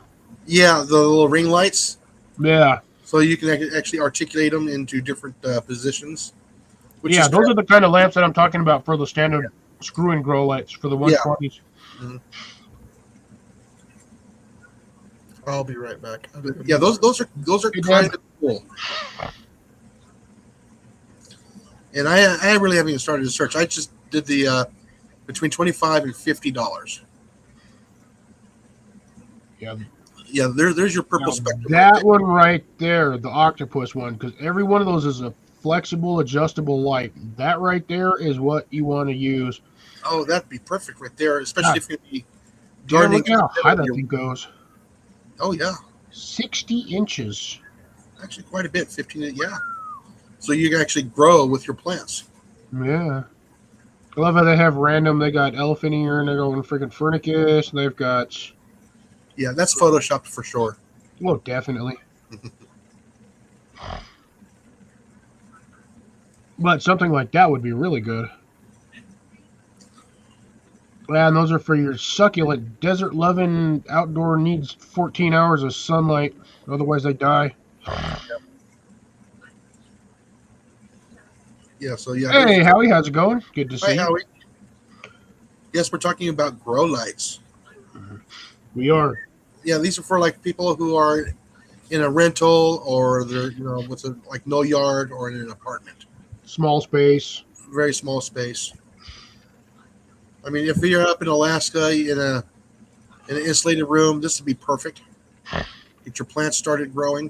Yeah, the little ring lights. Yeah. So you can actually articulate them into different positions. Which Yeah, is those are the kind of lamps that I'm talking about for the standard screw-in grow lights for the 120s. I'll be right back. yeah, those are Hey, kind Dan. of cool. And I really haven't even started to search. I just did the between $25 and $50. Yeah, Yeah, there's your purple now, spectrum. that Right one right there, the octopus one, because every one of those is a flexible, adjustable light. That right there is what you want to use. there. Oh, that'd be perfect right there, especially God. if you're gonna be Dan, gardening. look at how high that Your- thing goes. Oh yeah, 60 inches. actually quite a bit. 15. Yeah. So you can actually grow with your plants. Yeah. I love how they have random. They got elephant ear and they're going freaking furnicus. And they've got, Yeah, that's photoshopped for sure. well, definitely. But something like that would be really good. Yeah, and those are for your succulent, desert loving, outdoor needs 14 hours of sunlight. Otherwise, they die. Yeah. So yeah. Hey, Howie, how's it going? Good to Hi, see you. Howie. Yes, we're talking about grow lights. We are. Yeah, these are for like people who are in a rental or they're with like no yard or in an apartment, Small space. very small space. I mean, if you're up in Alaska in an insulated room, this would be perfect. Get your plants started growing.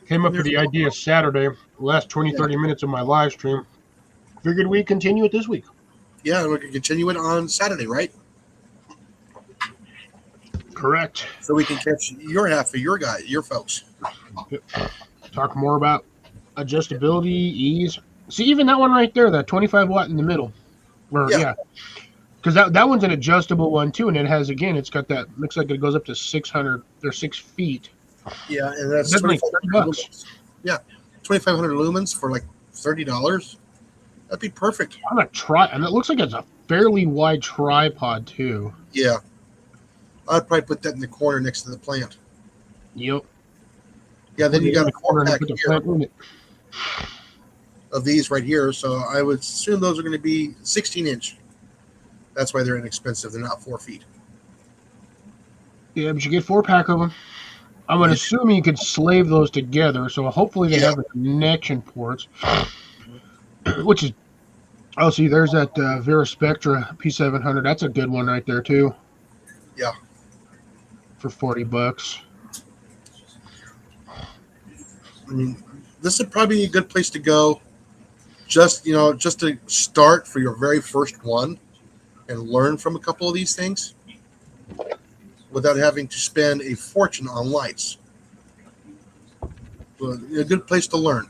Came up with the idea Saturday, last 20, 30 minutes of my live stream. Figured we'd continue it this week. Yeah, and we can continue it on Saturday, right? Correct. So we can catch your half of your folks. Talk more about adjustability, ease. See, even that one right there, that 25 watt in the middle. Yeah. Because that one's an adjustable one too, and it has, again, it's got that, looks like it goes up to 600 or 6 feet. Yeah, and that's That's like 2,500 $30. lumens. Yeah, 2,500 lumens for like $30. That'd be perfect. On a and it looks like it's a fairly wide tripod too. Yeah, I'd probably put that in the corner next to the plant. Yep. Yeah, then you got a corner and four-pack put the here plant in it. of these right here. So I would assume those are going to be 16-inch. That's why they're inexpensive. They're not 4 feet. Yeah, but you get 4-pack of them. I'm assuming you could slave those together, so hopefully they have the connection ports. Which is, oh, see, there's that Vera Spectra P700. That's a good one right there too. Yeah. For $40. I mean, this would probably be a good place to go. Just to start for your very first one, and learn from a couple of these things, without having to spend a fortune on lights. So a good place to learn.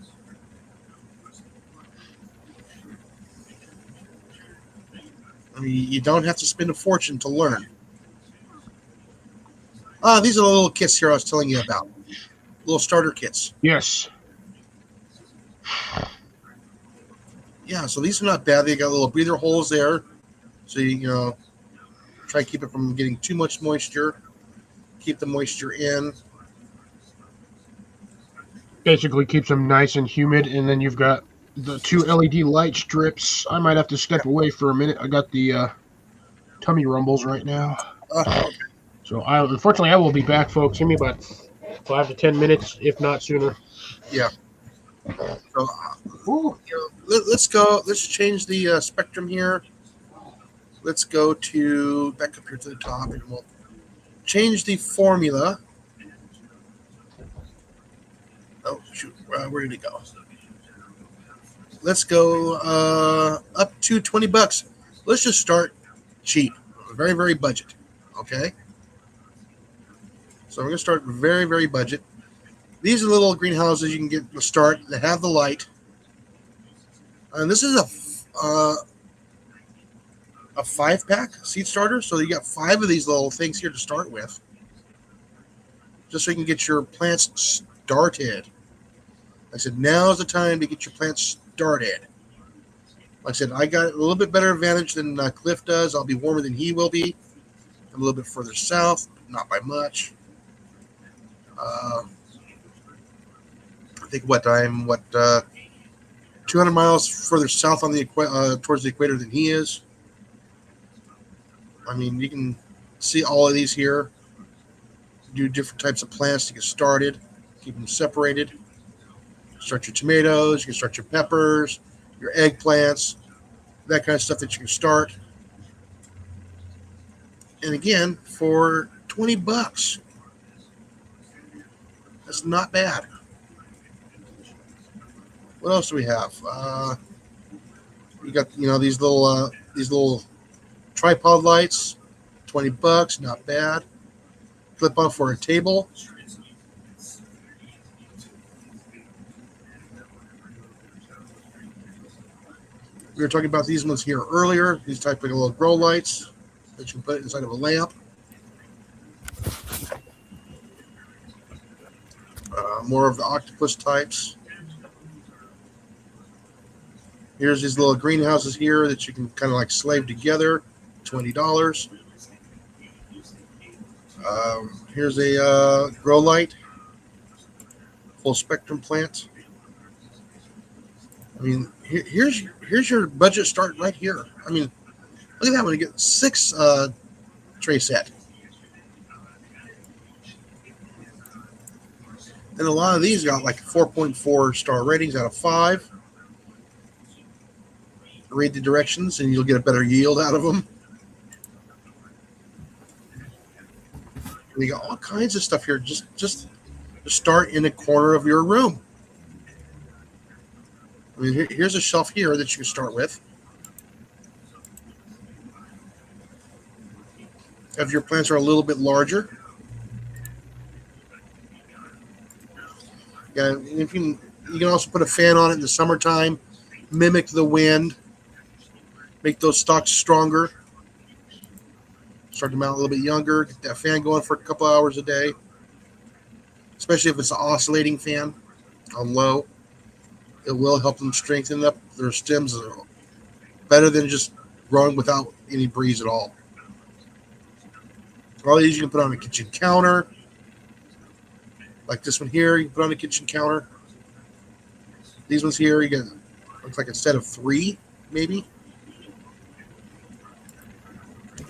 I mean, you don't have to spend a fortune to learn. These are the little kits here I was telling you about. Little starter kits. Yes. Yeah, so these are not bad. They got little breather holes there. So you try to keep it from getting too much moisture. Keep the moisture in. Basically keeps them nice and humid, and then you've got the 2 LED light strips. I might have to step away for a minute. I got the tummy rumbles right now. Okay. So unfortunately I will be back, folks. Give me about 5 to 10 minutes, if not sooner. Yeah. So let's go. Let's change the spectrum here. Let's go to back up here to the top, and we'll change the formula. Oh shoot! Where did it go? Let's go up to $20. Let's just start cheap, very, very budget. Okay. So we're gonna start very, very budget. These are little greenhouses you can get to start that have the light. And this is a 5-pack seed starter. So you got 5 of these little things here to start with. Just so you can get your plants started. Like I said, now is the time to get your plants started. Like I said, I got a little bit better advantage than Cliff does. I'll be warmer than he will be. little bit further south, not by much. I think I'm 200 miles further south on the towards the equator than he is. I mean, you can see all of these here. Do different types of plants to get started. Keep them separated. Start your tomatoes. You can start your peppers, your eggplants, that kind of stuff that you can start. And again, for $20, that's not bad. What else do we have? You got these little tripod lights, $20, not bad. Flip on for a table. We were talking about these ones here earlier. These type of little grow lights that you can put inside of a lamp. More of the octopus types. Here's these little greenhouses here that you can kind of like slave together, $20. Here's a grow light, full spectrum plant. I mean, here's your budget start right here. I mean, look at that one. You get 6 tray set. And a lot of these got like 4.4 star ratings out of 5. Read the directions and you'll get a better yield out of them. And you got all kinds of stuff here. Just start in a corner of your room. I mean, here's a shelf here that you can start with. If your plants are a little bit larger, yeah, if you can also put a fan on it in the summertime, mimic the wind, make those stalks stronger, start them out a little bit younger, get that fan going for a couple hours a day, especially if it's an oscillating fan on low. It will help them strengthen up their stems better than just growing without any breeze at all. All these you can put on a kitchen counter. Like this one here, you can put on a kitchen counter. These ones here, you get, looks like a set of 3, maybe.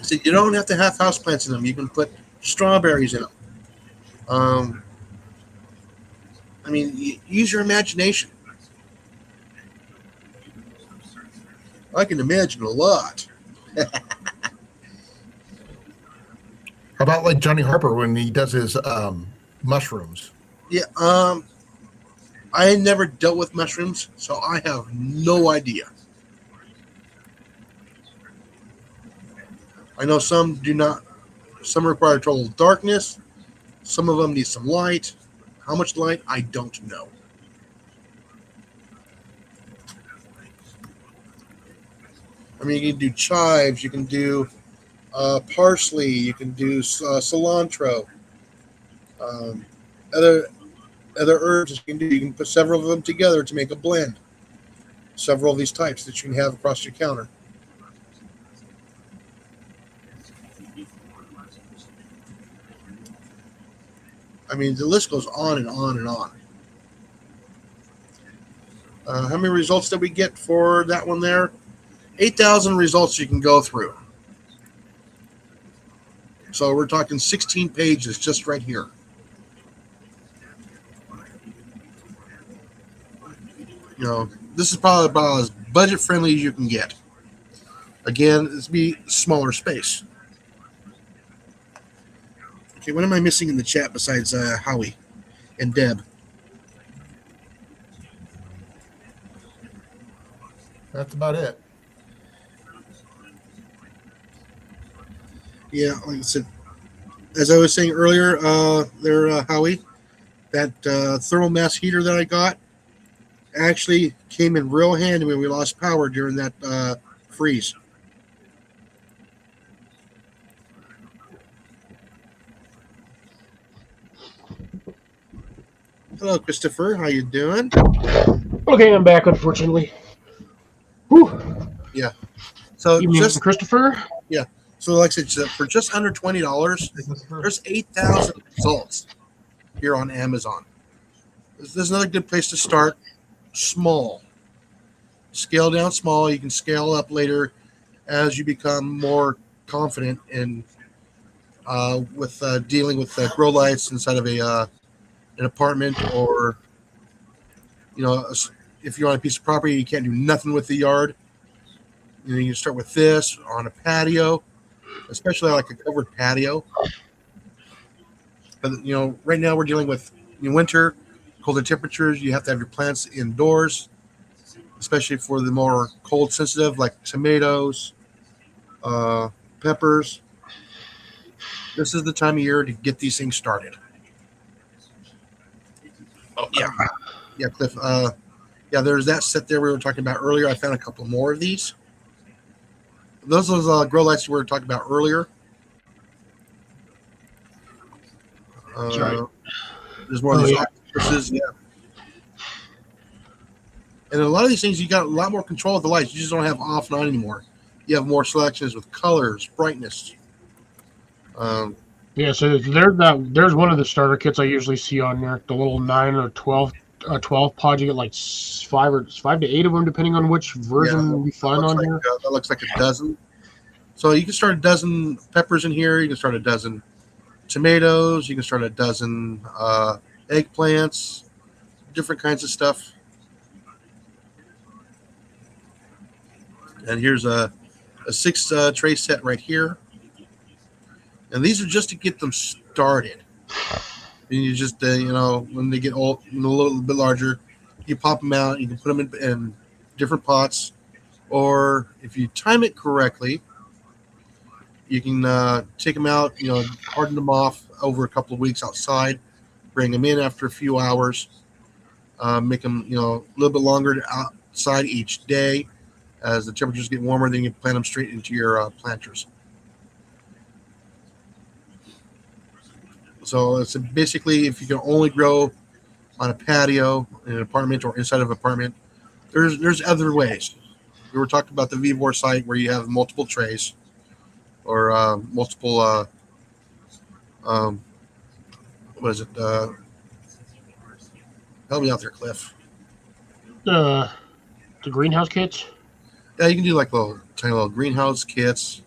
So you don't have to have houseplants in them. You can put strawberries in them. I mean, use your imagination. I can imagine a lot. How about like Johnny Harper when he does his mushrooms? Yeah, I never dealt with mushrooms, so I have no idea. I know some do not. Some require total darkness. Some of them need some light. How much light? I don't know. I mean, you can do chives. You can do parsley. You can do cilantro. Other herbs you can do. You can put several of them together to make a blend. Several of these types that you can have across your counter. I mean, the list goes on and on and on. How many results did we get for that one there? 8,000 results you can go through. So we're talking 16 pages just right here. You know, this is probably about as budget friendly as you can get. Again, it's be smaller space. Okay, what am I missing in the chat besides Howie and Deb? That's about it. Yeah, like I said, as I was saying earlier, Howie, that thermal mass heater that I got actually came in real handy when we lost power during that freeze. Hello, Christopher. How you doing? Okay, I'm back, unfortunately. Whew. So You mean just Christopher? So, like I said, for just under $20, there's 8,000 results here on Amazon. This is another good place to start. Small. Scale down small. You can scale up later as you become more confident in with dealing with grow lights inside of an apartment, or if you're on a piece of property you can't do nothing with the yard. You can start with this on a patio, especially like a covered patio. But right now we're dealing with winter, colder temperatures. You have to have your plants indoors, especially for the more cold sensitive, like tomatoes, peppers. This is the time of year to get these things started. Oh yeah, Cliff. There's that set there we were talking about earlier. I found a couple more of these. Those are those grow lights we were talking about earlier. That's right. There's more of these octopuses, yeah. And a lot of these things, you got a lot more control of the lights. You just don't have off and on anymore. You have more selections with colors, brightness. So there's one of the starter kits I usually see on there. The little 9 or 12 pod. You get like 5 to 8 of them, depending on which version you find on here. That looks like a dozen. So you can start a dozen peppers in here. You can start a dozen tomatoes. You can start a dozen eggplants, different kinds of stuff. And here's a 6 tray set right here. And these are just to get them started. And you just, when they get old, a little bit larger, you pop them out. You can put them in different pots. Or if you time it correctly, you can take them out, harden them off over a couple of weeks outside, bring them in after a few hours, make them, a little bit longer outside each day. As the temperatures get warmer, then you plant them straight into your planters. So it's basically, if you can only grow on a patio in an apartment or inside of an apartment, there's other ways. We were talking about the Vevor site where you have multiple trays or multiple what is it? Help me out there, Cliff. The greenhouse kits. Yeah, you can do like tiny little greenhouse kits,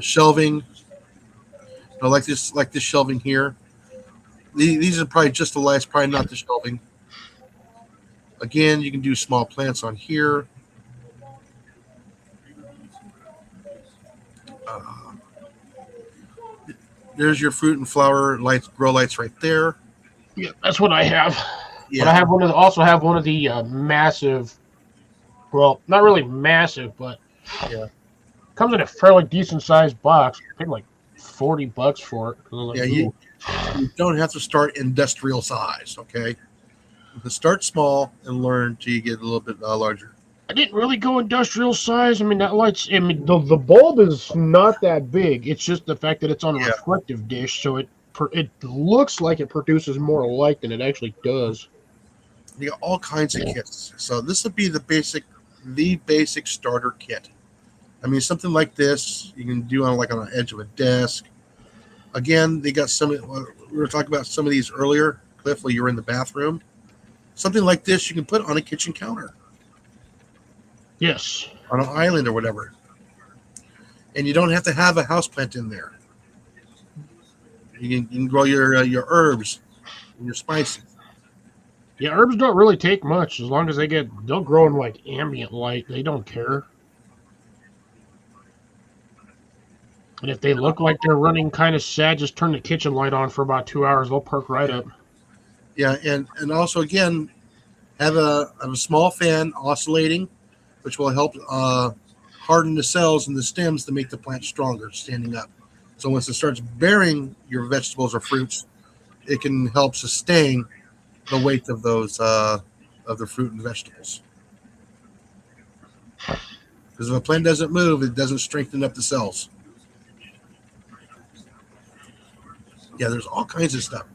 shelving. Like this shelving here. These are probably just the lights, probably not the shelving. Again, you can do small plants on here. There's your fruit and flower lights, grow lights right there. Yeah, that's what I have. Yeah. But I have also have one of the massive. Well, not really massive, but comes in a fairly decent sized box. I paid like $40 for it. Like, you don't have to start industrial size, okay? You can start small and learn till you get a little bit larger. I didn't really go industrial size. I mean, the bulb is not that big. It's just the fact that it's on a reflective dish, so it looks like it produces more light than it actually does. You got all kinds of kits. So this would be the basic starter kit. I mean, something like this you can do on an edge of a desk. Again, they got we were talking about some of these earlier, Cliff, while you were in the bathroom. Something like this you can put on a kitchen counter. Yes. On an island or whatever. And you don't have to have a houseplant in there. You can grow your herbs and your spices. Yeah, herbs don't really take much as long as they'll grow in like ambient light. They don't care. And if they look like they're running kind of sad, just turn the kitchen light on for about 2 hours. They'll perk right up. Yeah, and also again, have a small fan oscillating, which will help harden the cells in the stems to make the plant stronger, standing up. So once it starts bearing your vegetables or fruits, it can help sustain the weight of those of the fruit and vegetables. Because if a plant doesn't move, it doesn't strengthen up the cells. Yeah, there's all kinds of stuff.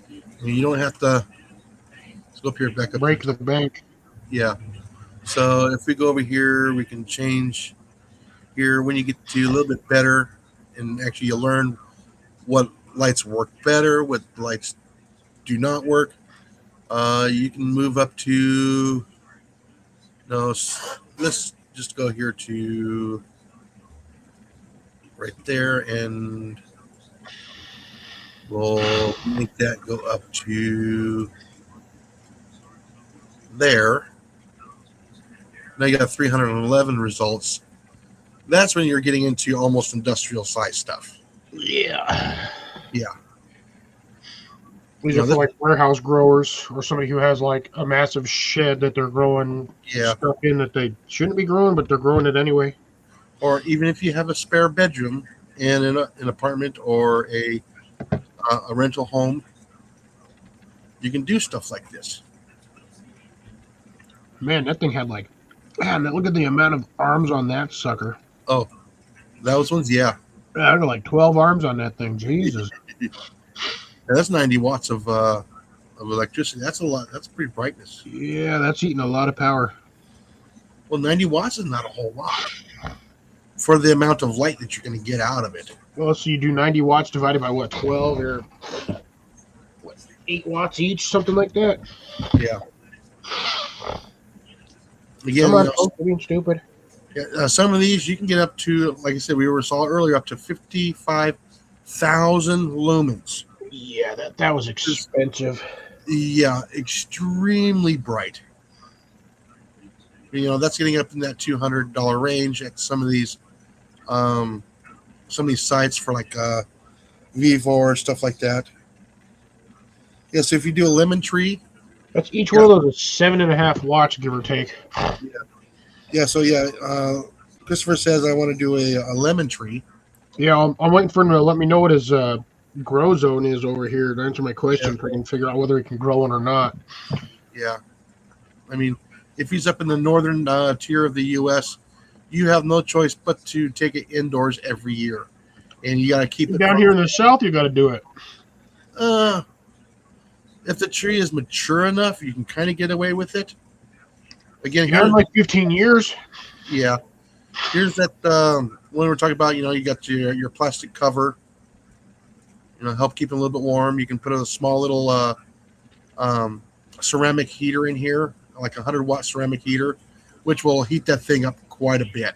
I mean, you don't have to. Let's go up here, back up. Break the bank. Yeah. So if we go over here, we can change here when you get to a little bit better, and actually you learn what lights work better, what lights do not work. You can move up to no. Let's just go here to right there, and we'll make that go up to there. Now you got 311 results. That's when you're getting into almost industrial size stuff. Yeah. Yeah. These You are know, for like warehouse growers or somebody who has like a massive shed that they're growing Yeah. stuff in that they shouldn't be growing, but they're growing it anyway. Or even if you have a spare bedroom in an apartment or a rental home, you can do stuff like this. Man, that thing had like, man, look at the amount of arms on that sucker. Oh, those ones, yeah. I got like 12 arms on that thing. Jesus. And that's 90 watts of electricity. That's a lot. That's pretty brightness. Yeah, that's eating a lot of power. Well, 90 watts is not a whole lot for the amount of light that you're going to get out of it. Well, so you do 90 watts divided by what, 12 or what, 8 watts each, something like that? Yeah. Again, Come on, you know, folks, being stupid. some of these you can get up to, like I said, saw earlier, up to 55,000 lumens. Yeah, that was expensive. Yeah, extremely bright. You know, that's getting up in that $200 range at some of these sites for like V4 stuff like that. Yeah, so if you do a lemon tree, That's each one of those is 7.5 watts, give or take. Christopher says I want to do a lemon tree. Yeah, I'm waiting for him to let me know what his grow zone is over here to answer my question, Yeah. so I can figure out whether he can grow one or not. Yeah, I mean, if he's up in the northern tier of the U.S., you have no choice but to take it indoors every year, and you got to keep it Down here in the south, you got to do it. If the tree is mature enough, you can kind of get away with it. Again, Here in like 15 years. yeah. Here's that when we're talking about, you know, you got your plastic cover, you know, help keep it a little bit warm. You can put a small little ceramic heater in here, like a 100-watt ceramic heater, which will heat that thing up quite a bit.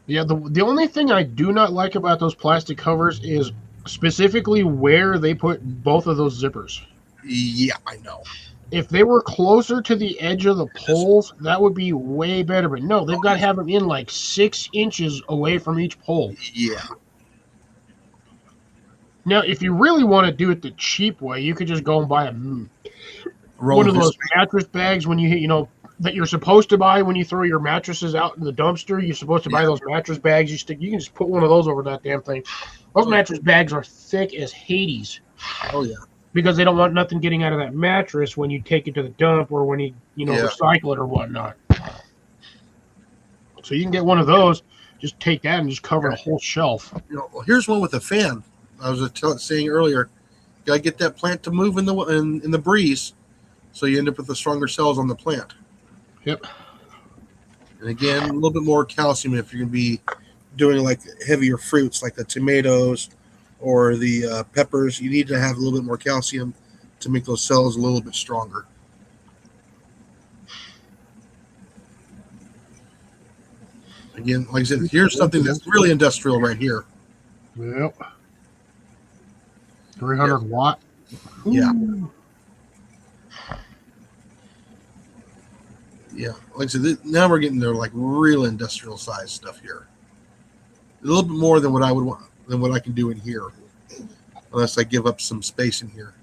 Yeah, the only thing I do not like about those plastic covers is specifically where they put both of those zippers. Yeah, I know. If they were closer to the edge of the poles, that would be way better. But no, they've got to have them in like 6 inches away from each pole. Yeah. Now, if you really want to do it the cheap way, you could just go and buy one of those mattress bags when you hit, you know, that you're supposed to buy when you throw your mattresses out in the dumpster. You're supposed to buy those mattress bags. You can just put one of those over that damn thing. Those mattress bags are thick as Hades. Oh yeah. Because they don't want nothing getting out of that mattress when you take it to the dump or when you recycle it or whatnot. So you can get one of those, just take that and just cover a whole shelf. You know, well, here's one with a fan. I was saying earlier, you gotta get that plant to move in the breeze, so you end up with the stronger cells on the plant. Yep. And again, a little bit more calcium if you're gonna be doing like heavier fruits, like the tomatoes or the peppers. You need to have a little bit more calcium to make those cells a little bit stronger. Again, like I said, here's something that's really industrial right here. Yep. 300 watt. Yeah. Ooh. Yeah, like I said, now we're getting there like real industrial size stuff here. A little bit more than what I would want, than what I can do in here, unless I give up some space in here.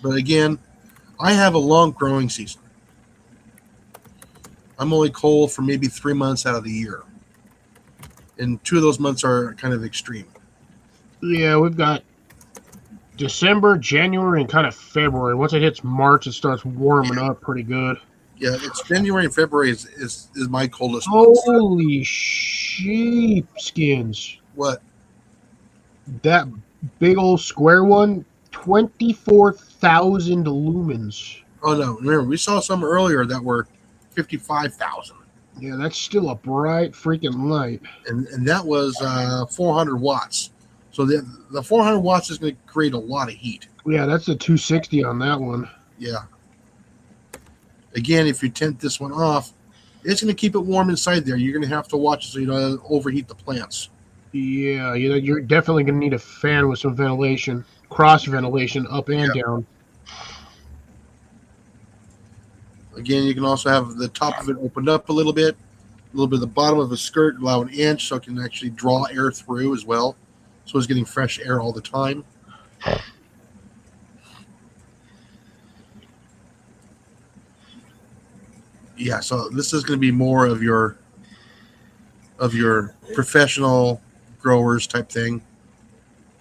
But again, I have a long growing season. I'm only cold for maybe 3 months out of the year, and 2 of those months are kind of extreme. Yeah, we've got December, January, and kind of February. Once it hits March, it starts warming up pretty good. Yeah, it's January and February is my coldest months. Holy sheepskins. What? That big old square one, 24,000 lumens. Oh no! Remember, we saw some earlier that were 55,000, Yeah, that's still a bright freaking light. and that was 400 watts. So the 400 watts is going to create a lot of heat. Yeah, that's a 260 on that one. Yeah. Again, if you tent this one off, it's going to keep it warm inside there. You're going to have to watch it so you don't overheat the plants. Yeah, you're definitely going to need a fan with some ventilation, cross ventilation up and down. Again, you can also have the top of it opened up a little bit of the bottom of the skirt, allow an inch so it can actually draw air through as well. So it's getting fresh air all the time. Yeah, so this is going to be more of your professional growers type thing.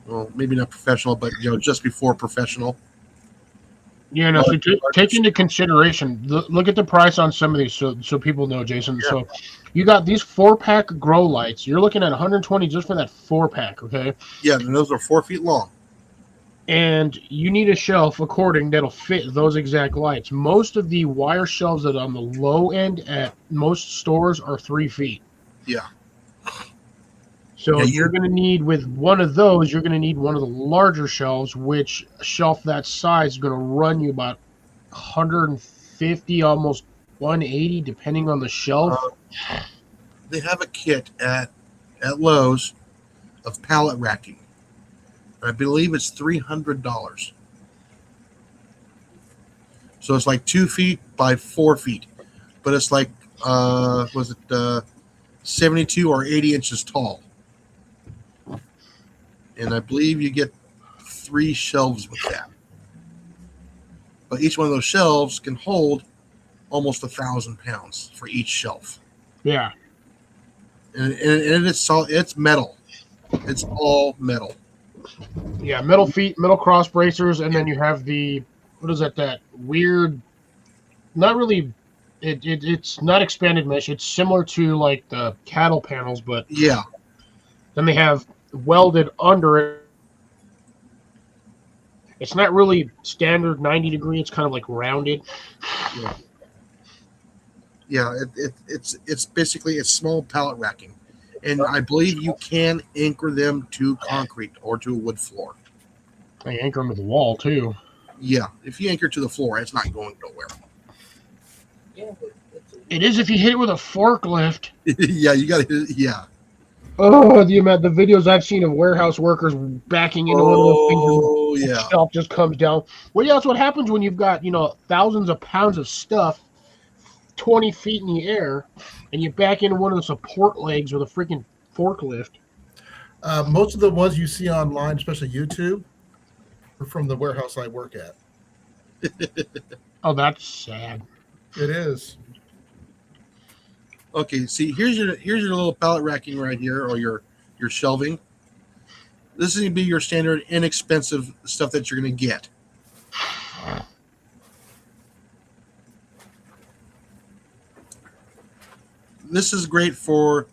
Well, maybe not professional, but just before professional. Yeah, no. So take into consideration. Look at the price on some of these, so people know, Jason. Yeah. So, you got these 4-pack grow lights. You're looking at 120 just for that 4-pack. Okay, Yeah, and those are 4 feet long. and you need a shelf according that'll fit those exact lights. Most of the wire shelves that are on the low end at most stores are 3 feet. Yeah. So Yeah, you're going to need, with one of those, you're going to need one of the larger shelves, which a shelf that size is going to run you about 150, almost 180, depending on the shelf. They have a kit at Lowe's of pallet racking. I believe it's $300. So it's like 2 feet by 4 feet, but it's like 72 or 80 inches tall. And I believe you get 3 shelves with that. But each one of those shelves can hold almost 1,000 pounds for each shelf. Yeah. And it's metal. It's all metal. Yeah, metal feet, metal cross bracers, and then you have the, what is that weird, not really, it's not expanded mesh. It's similar to like the cattle panels, but Yeah. then they have welded under it. It's not really standard 90 degree. It's kind of like rounded. Yeah, it's basically it's small pallet racking. And I believe you can anchor them to concrete or to a wood floor. They anchor them to the wall too. Yeah, if you anchor to the floor, it's not going nowhere. Yeah, but it's It is if you hit it with a forklift. Yeah, you got to. Yeah. Oh, the videos I've seen of warehouse workers backing into one of those things. Oh And yeah. the shelf just comes down. Well, yeah, that's what happens when you've got, thousands of pounds of stuff 20 feet in the air, and you back into one of the support legs with a freaking forklift. Most of the ones you see online, especially YouTube, are from the warehouse I work at. Oh, that's sad. It is. Okay, see here's your little pallet racking right here, or your shelving. This is gonna be your standard inexpensive stuff that you're gonna get. This is great for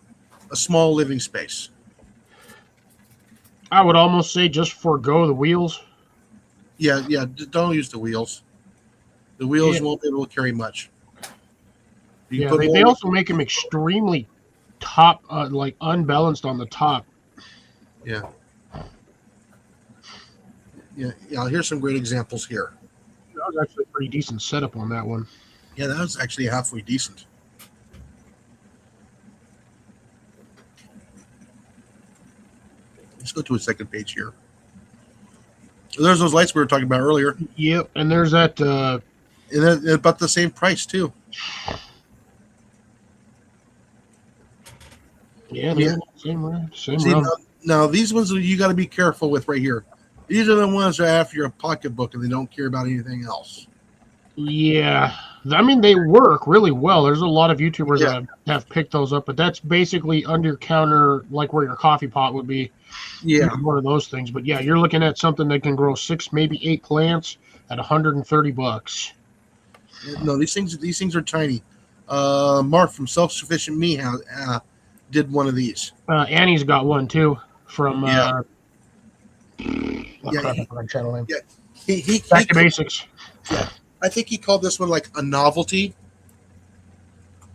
a small living space. I would almost say just forego the wheels. Yeah, don't use the wheels. The wheels Yeah. won't be able to carry much. You Yeah, put they more- also make them extremely top, like unbalanced on the top. Yeah. Here's some great examples here. That was actually a pretty decent setup on that one. Yeah, that was actually halfway decent. Let's go to a second page here. There's those lights we were talking about earlier, Yep, and there's that. and they're about the same price too. Yeah, Yeah. same See, round. now these ones you got to be careful with right here. These are the ones that are after your pocketbook and they don't care about anything else. Yeah, I mean they work really well. There's a lot of YouTubers Yeah. that have picked those up, but that's basically under counter, like where your coffee pot would be. Yeah, One of those things. But yeah, you're looking at something that can grow 6, maybe 8 plants at $130. no, these things are tiny. Mark from Self Sufficient Me did one of these. Annie's got one too from. Yeah. Oh, crap, I forgot her channel name. He Back to basics. I think he called this one like a novelty.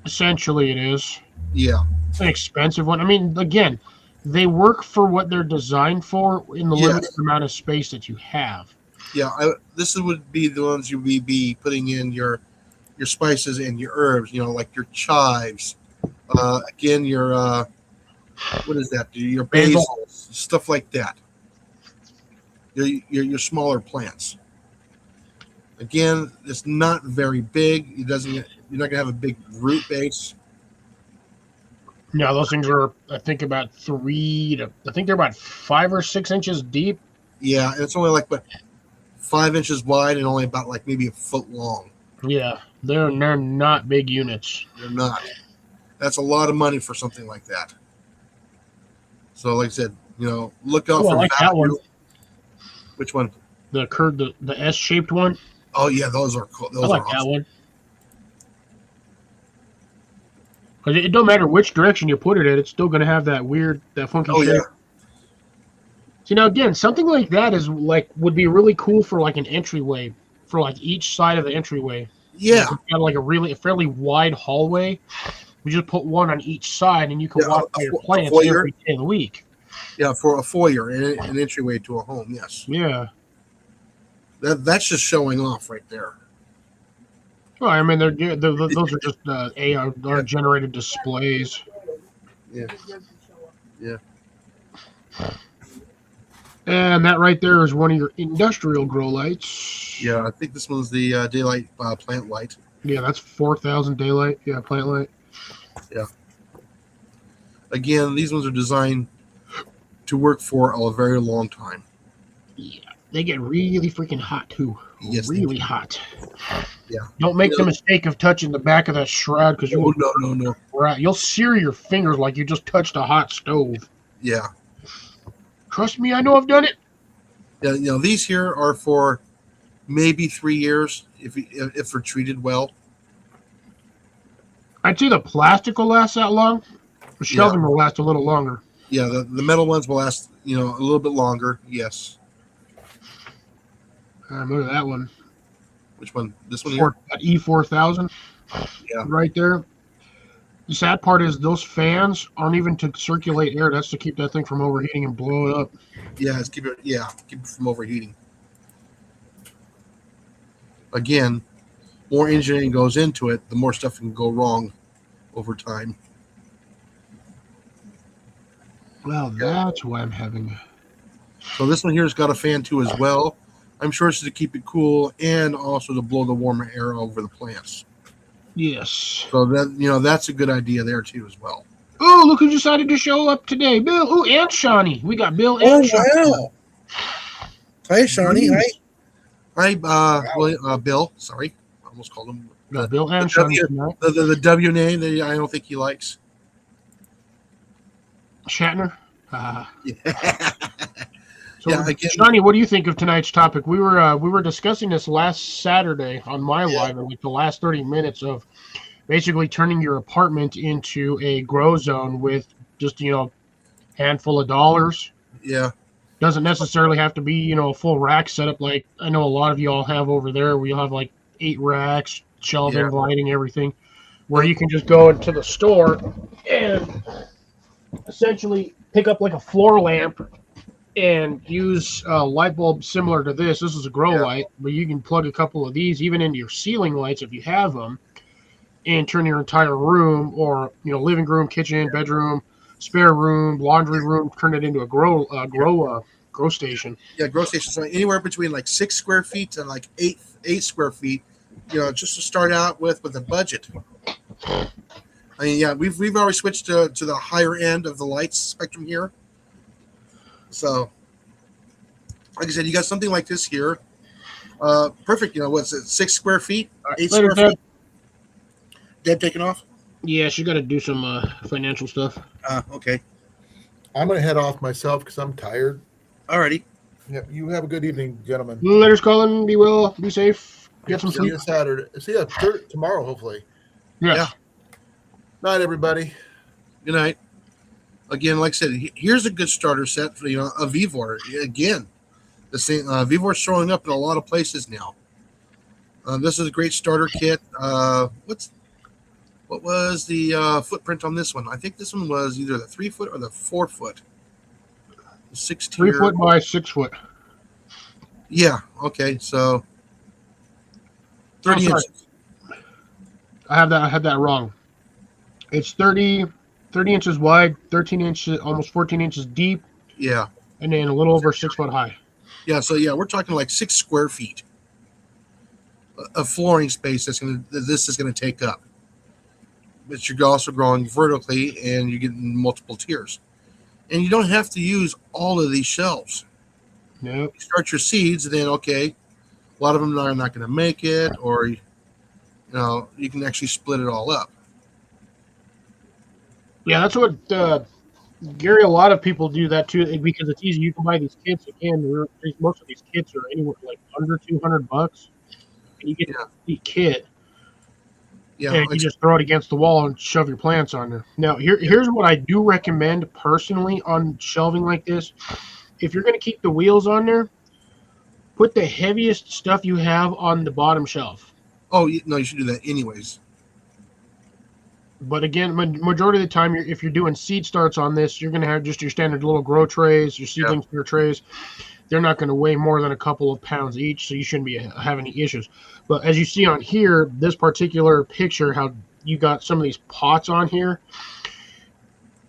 Essentially, it is Yeah, an expensive one. I mean, again, they work for what they're designed for in the Yes. limited amount of space that you have. yeah. This would be the ones you would be putting in your spices and your herbs. You know, like your chives. Again, your what is that? Your Basil. basil, stuff like that. Your smaller plants. Again, it's not very big. It doesn't. You're not gonna have a big root base. Yeah, those things are, I think, about 3 to, I think they're about 5 or 6 inches deep. Yeah, and it's only like but 5 inches wide and only about like maybe a foot long. Yeah, they're not big units. They're not. That's a lot of money for something like that. So, like I said, look out Oh, I for like that one. value. Which one? The the S-shaped one. Oh yeah, those are cool. Those I like are that awesome. one. Because it don't matter which direction you put it in, it's still going to have that funky Oh shape. yeah, See, now again, something like that would be really cool for like an entryway, for like each side of the entryway. yeah. Like, you've got like a fairly wide hallway. We just put one on each side, and you can Yeah, walk a by your fo- a plants foyer. every day of the week. Yeah, for a foyer and an entryway to a home. Yes, Yeah. that's just showing off right there. Well, I mean, those are just AR generated displays. Yeah. Yeah. And that right there is one of your industrial grow lights. Yeah, I think this one's the daylight plant light. Yeah, that's 4,000 daylight. Yeah, plant light. Again, these ones are designed to work for a very long time. Yeah, they get really freaking hot too. Yes, they really do. hot. Yeah. Don't make the mistake of touching the back of that shroud because Oh, no. you'll sear your fingers like you just touched a hot stove. Yeah. Trust me, I know I've done it. Yeah, these here are for maybe 3 years if they're treated well. I'd say the plastic will last that long. The shelving will last a little longer. Yeah, the metal ones will last, a little bit longer. Yes. Look at that one. Which one? This one here? That E4000. Yeah. Right there. The sad part is those fans aren't even to circulate air. That's to keep that thing from overheating and blowing up. Yeah, keep it from overheating. Again, more engineering goes into it, the more stuff can go wrong over time. Well, that's why I'm having. So this one here's got a fan too as well. I'm sure it's to keep it cool and also to blow the warmer air over the plants. Yes. So that's a good idea there too as well. Oh, look who decided to show up today. Bill. Oh, and Shawnee. We got Bill and Shawnee. Hi, Shawnee. Hi, Bill. Sorry, I almost called him Got Bill and Shawnee W. tonight. The W name that I don't think he likes. Shatner. So, Yeah, again- Shawnee, what do you think of tonight's topic? We were discussing this last Saturday on my live, and like the last 30 minutes of basically turning your apartment into a grow zone with just handful of dollars. Yeah, Doesn't necessarily have to be a full rack setup like I know a lot of you all have over there, where you'll have like 8 racks, shelving, Yeah. lighting, everything, where you can just go into the store and essentially pick up like a floor lamp and use a light bulb similar to this. This is a grow Yeah. light, but you can plug a couple of these even into your ceiling lights if you have them, and turn your entire room or living room, kitchen, bedroom, spare room, laundry room, turn it into a grow station. yeah. Grow stations so anywhere between like 6 square feet and like 8 square feet. Just to start out with a budget. I mean, yeah, we've already switched to the higher end of the lights spectrum here. So, like I said, you got something like this here. Perfect. What's it? 6 square feet, 8 Later, square Deb. feet. Deb taking off. Yeah, she got to do some financial stuff. Okay. I'm going to head off myself because I'm tired. Alrighty. Yeah, you have a good evening, gentlemen. Letters calling. Be well. Be safe. Get some See sleep. you Saturday. See you tomorrow, hopefully. Yes. Yeah. Night, everybody. Good night. Again, like I said, here's a good starter set for a Vivor. Again, the same Vivor's showing up in a lot of places now. This is a great starter kit. What was the footprint on this one? I think this one was either the 3 foot or the 4 foot. 3 foot by 6 foot. Yeah. Okay. So 30 sorry. inches. I had that wrong. It's 30 inches wide, 13 inches, almost 14 inches deep, Yeah. and then a little over 6 foot high. Yeah. So yeah, we're talking like 6 square feet of flooring space this is gonna take up. But you're also growing vertically, and you're getting multiple tiers. And you don't have to use all of these shelves. Nope. You start your seeds, then okay, a lot of them are not going to make it, or you can actually split it all up. Yeah, that's what Gary. A lot of people do that too because it's easy. You can buy these kits again. Most of these kits are anywhere like under $200, and you get the kit. Yeah, And you just throw it against the wall and shove your plants on there. Now, here's what I do recommend personally on shelving like this. If you're going to keep the wheels on there, put the heaviest stuff you have on the bottom shelf. oh no, you should do that anyways. But again, majority of the time, if you're doing seed starts on this, you're going to have just your standard little grow trays, your seedlings your trays. They're not going to weigh more than a couple of pounds each, so you shouldn't be having any issues. But as you see on here, this particular picture, how you got some of these pots on here,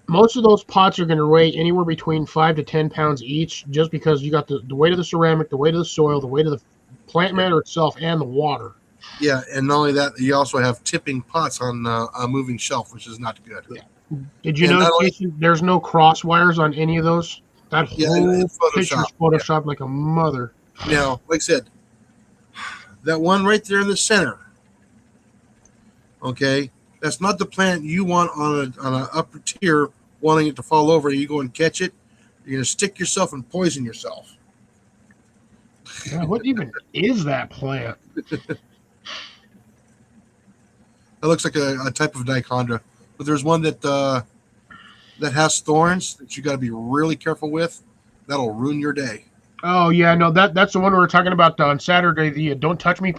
most of those pots are going to weigh anywhere between 5 to 10 pounds each, just because you got the weight of the ceramic, the weight of the soil, the weight of the plant matter itself, and the water. Yeah, and not only that, you also have tipping pots on a moving shelf, which is not good. Yeah. Did you know, Jason, there's no cross wires on any of those? That whole picture is photoshopped like a mother. Now, like I said, that one right there in the center, okay, that's not the plant you want on an upper tier, wanting it to fall over. You go and catch it, you're going to stick yourself and poison yourself. Yeah, what even is that plant? That looks like a type of dichondra, but there's one that has thorns that you got to be really careful with. That'll ruin your day. Oh yeah, no, that's the one we were talking about on Saturday. The don't touch me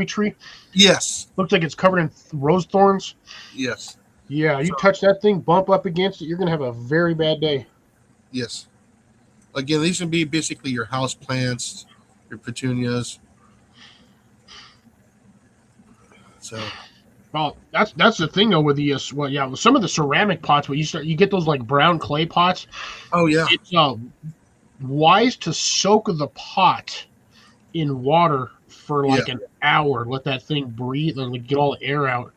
tree. Yes. Looks like it's covered in rose thorns. Yes. Yeah, you touch that thing, bump up against it, you're gonna have a very bad day. Yes. Again, these can be basically your house plants, your petunias. So. Well, that's the thing though with the with some of the ceramic pots, where you get those like brown clay pots. Oh yeah. It's wise to soak the pot in water for like an hour. Let that thing breathe and get all the air out.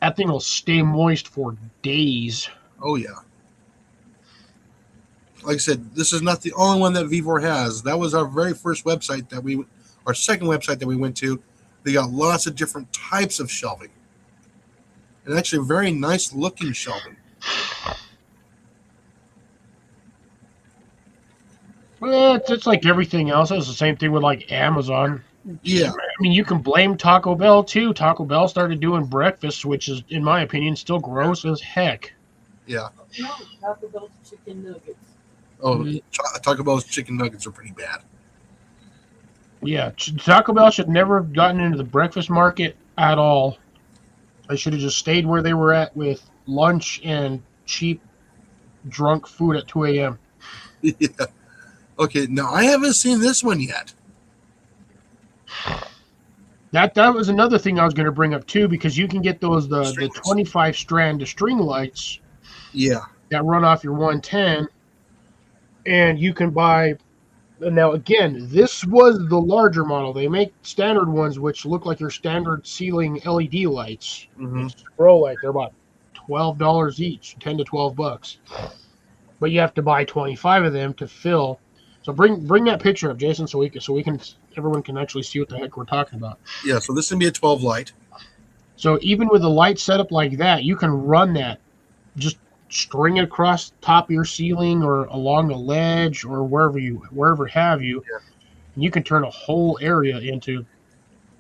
That thing will stay moist for days. Oh yeah. Like I said, this is not the only one that Vevor has. That was our very first website our second website that we went to. They got lots of different types of shelving, and actually very nice looking shelving. Well, it's like everything else. It's the same thing with like Amazon. Yeah. I mean, you can blame Taco Bell too. Taco Bell started doing breakfast, which is, in my opinion, still gross as heck. Yeah. No, Taco Bell's chicken nuggets. Oh, Taco Bell's chicken nuggets are pretty bad. Yeah, Taco Bell should never have gotten into the breakfast market at all. They should have just stayed where they were at with lunch and cheap, drunk food at 2 a.m. Yeah. Okay, now I haven't seen this one yet. That was another thing I was going to bring up too, because you can get those the 25 strand string lights. Yeah. That run off your 110, and you can buy. Now again, this was the larger model. They make standard ones which look like your standard ceiling LED lights. Mm-hmm. Grow light. They're about $12 each, $10 to $12. But you have to buy 25 of them to fill. So bring that picture up, Jason, so everyone can actually see what the heck we're talking about. Yeah. So this is gonna be a 12 light. So even with a light setup like that, you can run that, just string it across the top of your ceiling or along the ledge or wherever have you. Yeah. And you can turn a whole area into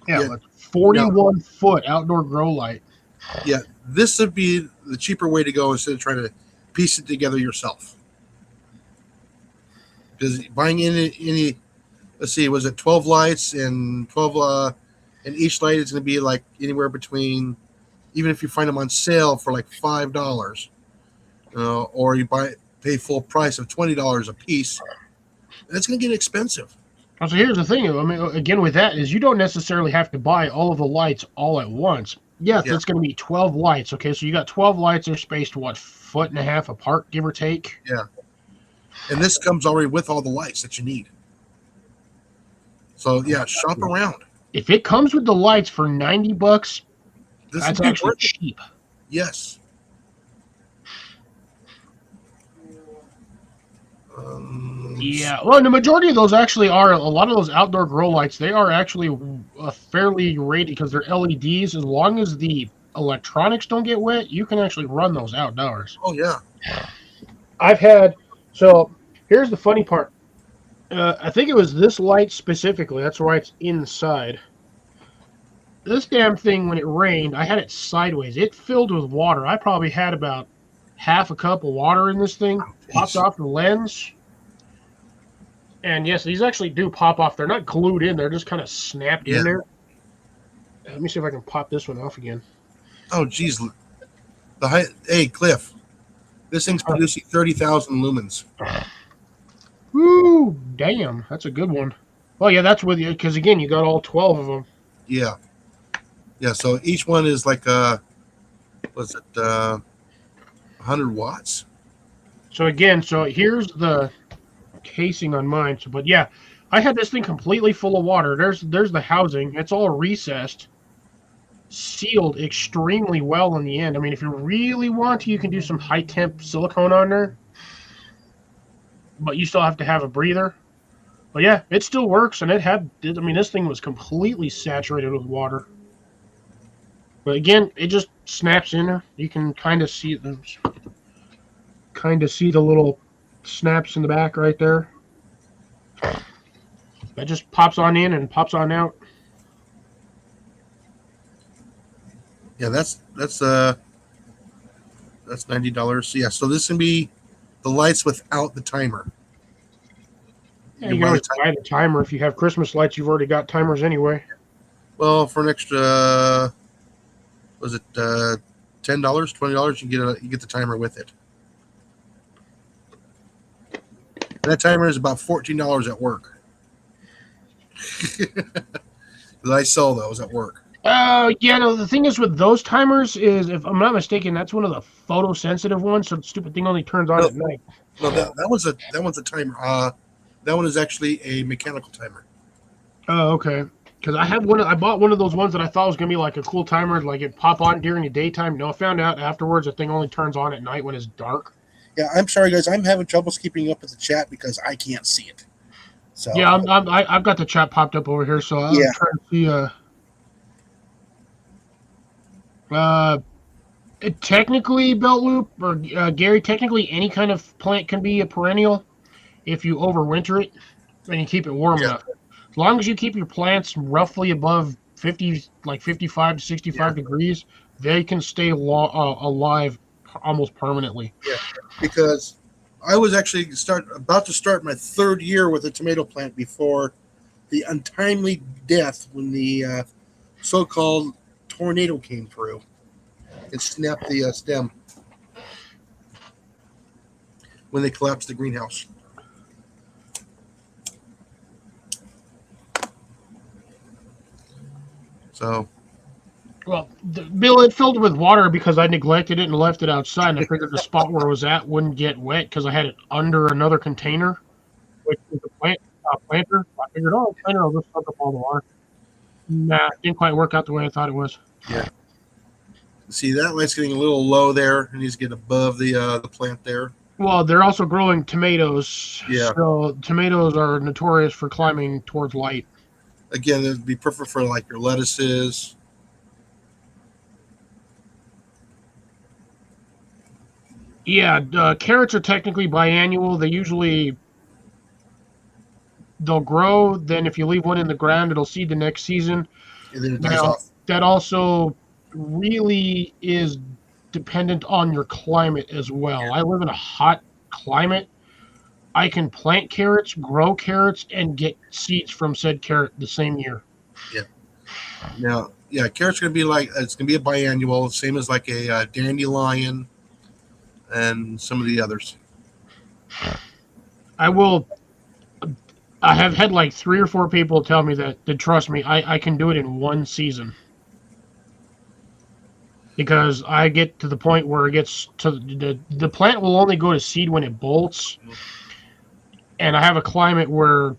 like 41 foot outdoor grow light. Yeah. This would be the cheaper way to go instead of trying to piece it together yourself. Because buying any let's see, was it 12 lights and 12 and each light is going to be like anywhere between, even if you find them on sale for like $5, or you pay full price of $20 a piece, that's going to get expensive. So here's the thing. I mean, again, with that is you don't necessarily have to buy all of the lights all at once. Yes, Yeah. it's going to be 12 lights. Okay, so you got 12 lights. They're spaced, what, 1.5 feet apart, give or take? And this comes already with all the lights that you need. So yeah, shop around. If it comes with the lights for $90, This that's would be actually worth it. cheap. Yes. Yeah, well, the majority of those actually are, a lot of those outdoor grow lights, they are actually fairly rated because they're LEDs. As long as the electronics don't get wet, you can actually run those outdoors. Oh yeah. So here's the funny part. I think it was this light specifically, that's why it's inside. This damn thing, when it rained, I had it sideways. It filled with water. I probably had about half a cup of water in this thing. Popped off the lens. And yes, these actually do pop off. They're not glued in. They're just kind of snapped Yeah. in there. Let me see if I can pop this one off again. Oh geez. Hey Cliff, this thing's producing 30,000 lumens. Woo, damn. That's a good one. Well, yeah, that's with you, because again, you got all 12 of them. Yeah. Yeah. So each one is like 100 watts. So again, here's the casing on mine. So, but yeah, I had this thing completely full of water. There's the housing. It's all recessed, sealed extremely well in the end. I mean, if you really want to, you can do some high temp silicone on there, but you still have to have a breather. But yeah, it still works, and this thing was completely saturated with water. But again, it just snaps in there. You can kind of see the little snaps in the back right there. That just pops on in and pops on out. Yeah, that's $90. So yeah, so this can be the lights without the timer. Yeah, you can always buy the timer. If you have Christmas lights, you've already got timers anyway. Well, for an extra, was it $10, $20? You get the timer with it. And that timer is about $14 at work. I sell those at work. Yeah, no, the thing is with those timers is, if I'm not mistaken, that's one of the photosensitive ones, so the stupid thing only turns on at night. No, that one's a timer. That one is actually a mechanical timer. Oh, okay. Because I bought one of those ones that I thought was gonna be like a cool timer, like it pop on during the daytime. No, I found out afterwards the thing only turns on at night when it's dark. Yeah, I'm sorry guys. I'm having trouble keeping up with the chat because I can't see it. So Yeah, I've got the chat popped up over here, so I'm Yeah. trying to see. Technically, Belt Loop or Gary, technically any kind of plant can be a perennial if you overwinter it and you keep it warm Yeah. enough. As long as you keep your plants roughly above 50, like 55 to 65 degrees, they can stay alive almost permanently. because I was actually about to start my third year with a tomato plant before the untimely death when the so-called tornado came through and snapped the stem when they collapsed the greenhouse. So Well, Bill, it filled with water because I neglected it and left it outside. And I figured the spot where it was at wouldn't get wet because I had it under another container, which was a planter. I figured, oh, planter will just soak up all the water. Nah, it didn't quite work out the way I thought it was. see that light's getting a little low there. It needs to get above the plant there. Well, they're also growing tomatoes. Yeah. So tomatoes are notorious for climbing towards light. Again, it'd be perfect for like your lettuces. Yeah, carrots are technically biannual. They'll grow. Then if you leave one in the ground, it'll seed the next season. And then it dies Now, off. that also really is dependent on your climate as well. I live in a hot climate, I can plant carrots, grow carrots, and get seeds from said carrot the same year. Now, yeah, carrots gonna be like it's gonna be a biannual, same as like a dandelion and some of the others. I have had like 3 or 4 people tell me that trust me, I can do it in one season. Because I get to the point where it gets to the plant will only go to seed when it bolts. And I have a climate where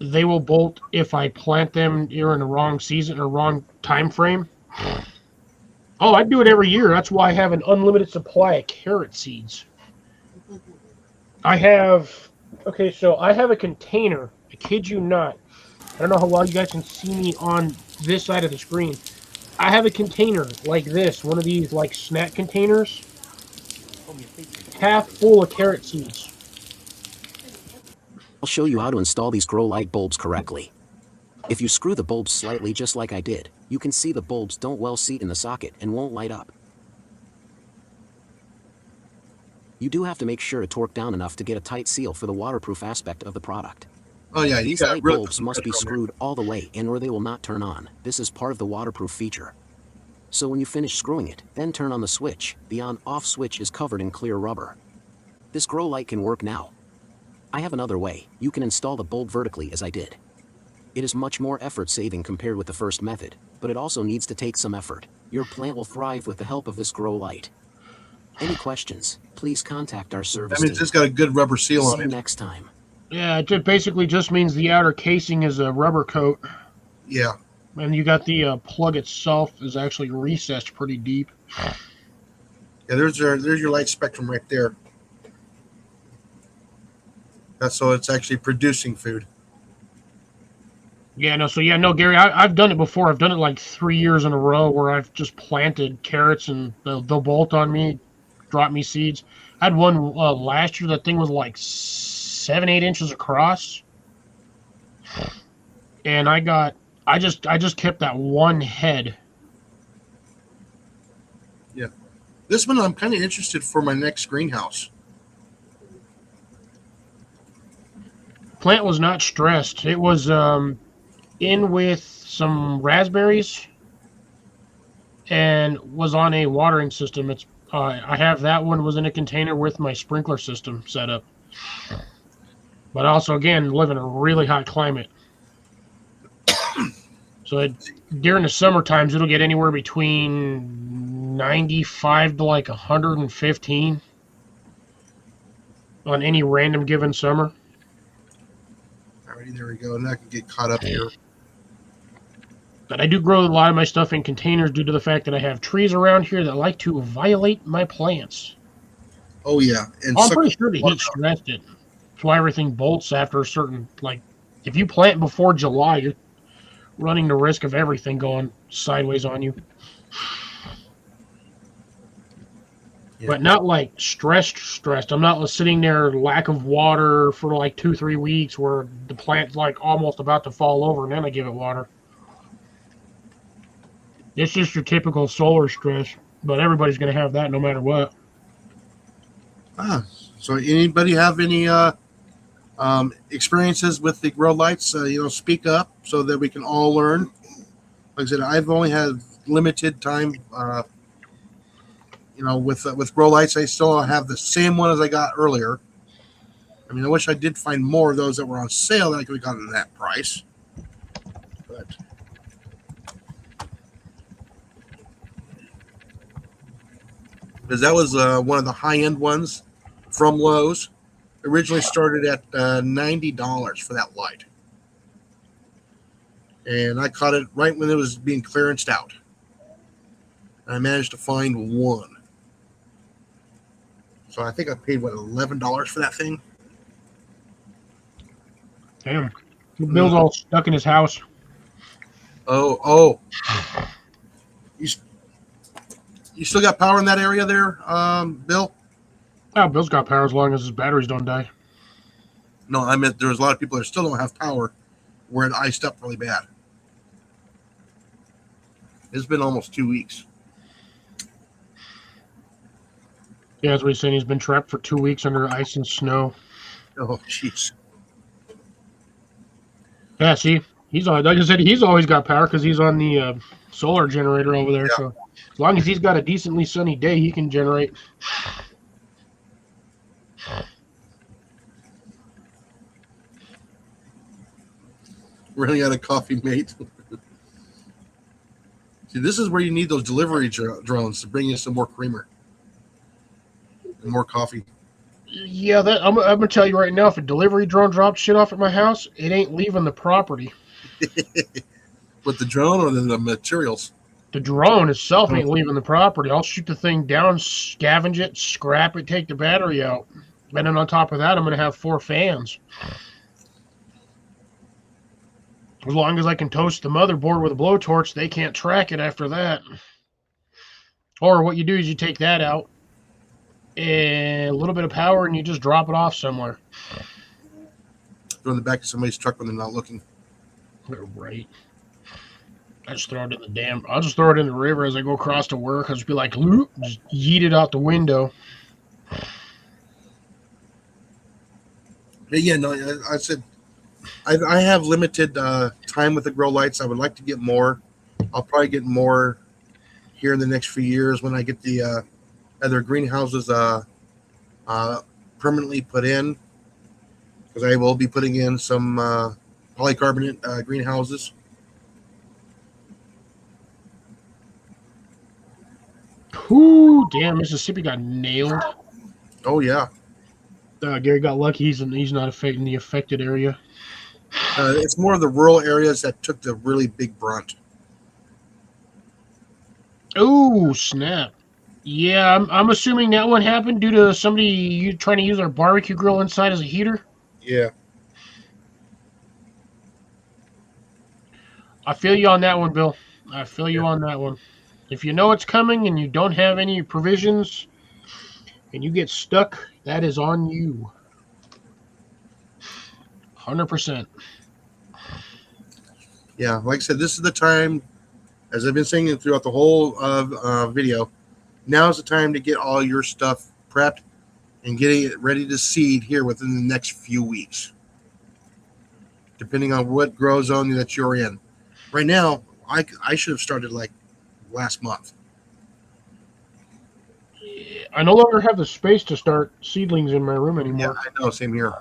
they will bolt if I plant them during the wrong season or wrong time frame. Oh, I do it every year. That's why I have an unlimited supply of carrot seeds. I have a container. I kid you not. I don't know how well you guys can see me on this side of the screen. I have a container like this, one of these like snack containers, half full of carrot seeds. I'll show you how to install these grow light bulbs correctly. If you screw the bulbs slightly just like I did, you can see the bulbs don't well seat in the socket and won't light up. You do have to make sure to torque down enough to get a tight seal for the waterproof aspect of the product. Oh yeah, you These got light real bulbs must be pressure on there. screwed all the way in or they will not turn on. This is part of the waterproof feature. So when you finish screwing it, then turn on the switch. The on-off switch is covered in clear rubber. This grow light can work now. I have another way. You can install the bulb vertically as I did. It is much more effort-saving compared with the first method, but it also needs to take some effort. Your plant will thrive with the help of this grow light. Any questions, please contact our service That means team. it's got a good rubber seal See on you it. next time. Yeah, it basically just means the outer casing is a rubber coat, Yeah. and you got the plug itself is actually recessed pretty deep. Yeah, there's your light spectrum right there. That's so it's actually producing food. Yeah, no, Gary, I've done it before. I've done it like 3 years in a row where I've just planted carrots and they'll bolt on me, drop me seeds. I had one last year. That thing was like 7-8 inches across, and I just kept that one head. This one I'm kind of interested for my next greenhouse. Plant was not stressed. It was in with some raspberries and was on a watering system. It's I have that one was in a container with my sprinkler system set up. But also, again, live in a really hot climate. So during the summer times, it'll get anywhere between 95 to like 115 on any random given summer. Alrighty, there we go. And I can get caught up here. But I do grow a lot of my stuff in containers due to the fact that I have trees around here that like to violate my plants. Oh yeah, and I'm suck pretty sure the water heat stressed it. That's why everything bolts after a certain, like, if you plant before July, you're running the risk of everything going sideways on you. Yeah. But not like stressed. I'm not sitting there lack of water for like 2-3 weeks where the plant's like almost about to fall over and then I give it water. It's just your typical solar stress, but everybody's going to have that no matter what. So anybody have any experiences with the grow lights? Speak up so that we can all learn. Like I said, I've only had limited time. With grow lights, I still have the same one as I got earlier. I mean, I wish I did find more of those that were on sale that I could have gotten at that price. But because that was one of the high-end ones from Lowe's. Originally started at $90 for that light. And I caught it right when it was being clearanced out. And I managed to find one. So I think I paid, $11 for that thing? Damn. Bill's all stuck in his house. Oh. You still got power in that area there, Bill? Oh, Bill's got power as long as his batteries don't die. No, I meant there's a lot of people that still don't have power where it iced up really bad. It's been almost 2 weeks. Yeah, that's what he's saying. He's been trapped for 2 weeks under ice and snow. Oh, jeez. Yeah, see, he's on. Like I said, he's always got power because he's on the solar generator over there. Yeah. So as long as he's got a decently sunny day, he can generate. Running out of coffee, mate. See, this is where you need those delivery drones to bring you some more creamer and more coffee. Yeah, I'm gonna tell you right now. If a delivery drone drops shit off at my house, it ain't leaving the property. With the drone or the materials? The drone itself ain't leaving the property. I'll shoot the thing down, scavenge it, scrap it, take the battery out. And then on top of that, I'm gonna have 4 fans. As long as I can toast the motherboard with a blowtorch, they can't track it after that. Or what you do is you take that out, and a little bit of power, and you just drop it off somewhere. Go in the back of somebody's truck when they're not looking. Right. I just throw it in the dam. I'll just throw it in the river as I go across to work. I'll just be like, "Loop," just yeet it out the window. But yeah, no, I said I have limited time with the grow lights. I would like to get more. I'll probably get more here in the next few years when I get the other greenhouses permanently put in, because I will be putting in some polycarbonate greenhouses. Whoo, damn, Mississippi got nailed. Oh yeah, Gary got lucky. He's not affecting the affected area. it's more of the rural areas that took the really big brunt. Oh, snap. Yeah, I'm assuming that one happened due to somebody trying to use our barbecue grill inside as a heater. Yeah, I feel you on that one, Bill. I feel you on that one. If you know it's coming and you don't have any provisions and you get stuck, that is on you. 100%. yeah. Like I said, this is the time, as I've been saying throughout the whole video. Now is the time to get all your stuff prepped and getting it ready to seed here within the next few weeks, depending on what grow zone that you're in. Right now, I should have started like last month. I no longer have the space to start seedlings in my room Yeah, anymore. I know. Same here.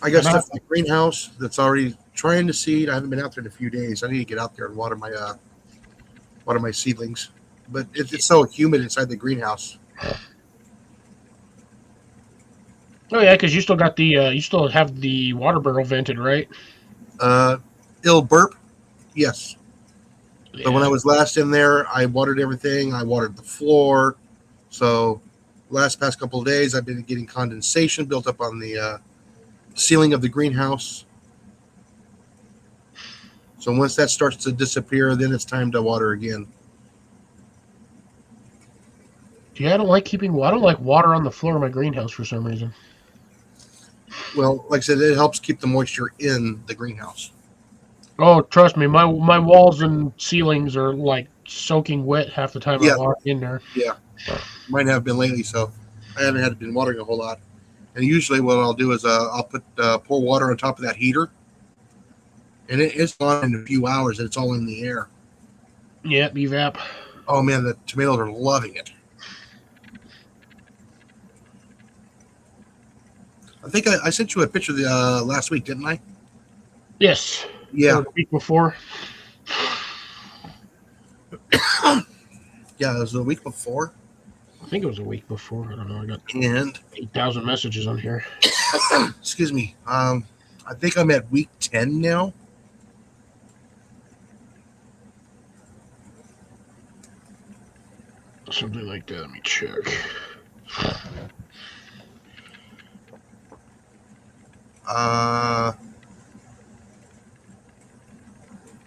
I got stuff in the greenhouse that's already trying to seed. I haven't been out there in a few days. I need to get out there and water my seedlings. But it's so humid inside the greenhouse. Oh yeah, because you still got the you still have the water barrel vented, right? It'll burp, yes. Yeah. But when I was last in there, I watered everything. I watered the floor. So past couple of days, I've been getting condensation built up on the ceiling of the greenhouse. So once that starts to disappear, then it's time to water again. Yeah, I don't like water on the floor of my greenhouse for some reason. Well, like I said, it helps keep the moisture in the greenhouse. Oh, trust me, my walls and ceilings are like soaking wet half the time Yeah. I walk in there. Mine have been lately, so I haven't been watering a whole lot. And usually, what I'll do is I'll pour water on top of that heater, and it's on in a few hours, and it's all in the air. Yeah, evap. Oh man, the tomatoes are loving it. I think I sent you a picture last week, didn't I? Yes. Yeah, Or the week before. yeah, it was the week before, I think it was a week before. I don't know. I got and 8,000 messages on here. excuse me. I think I'm at week 10 now. Something like that. Let me check.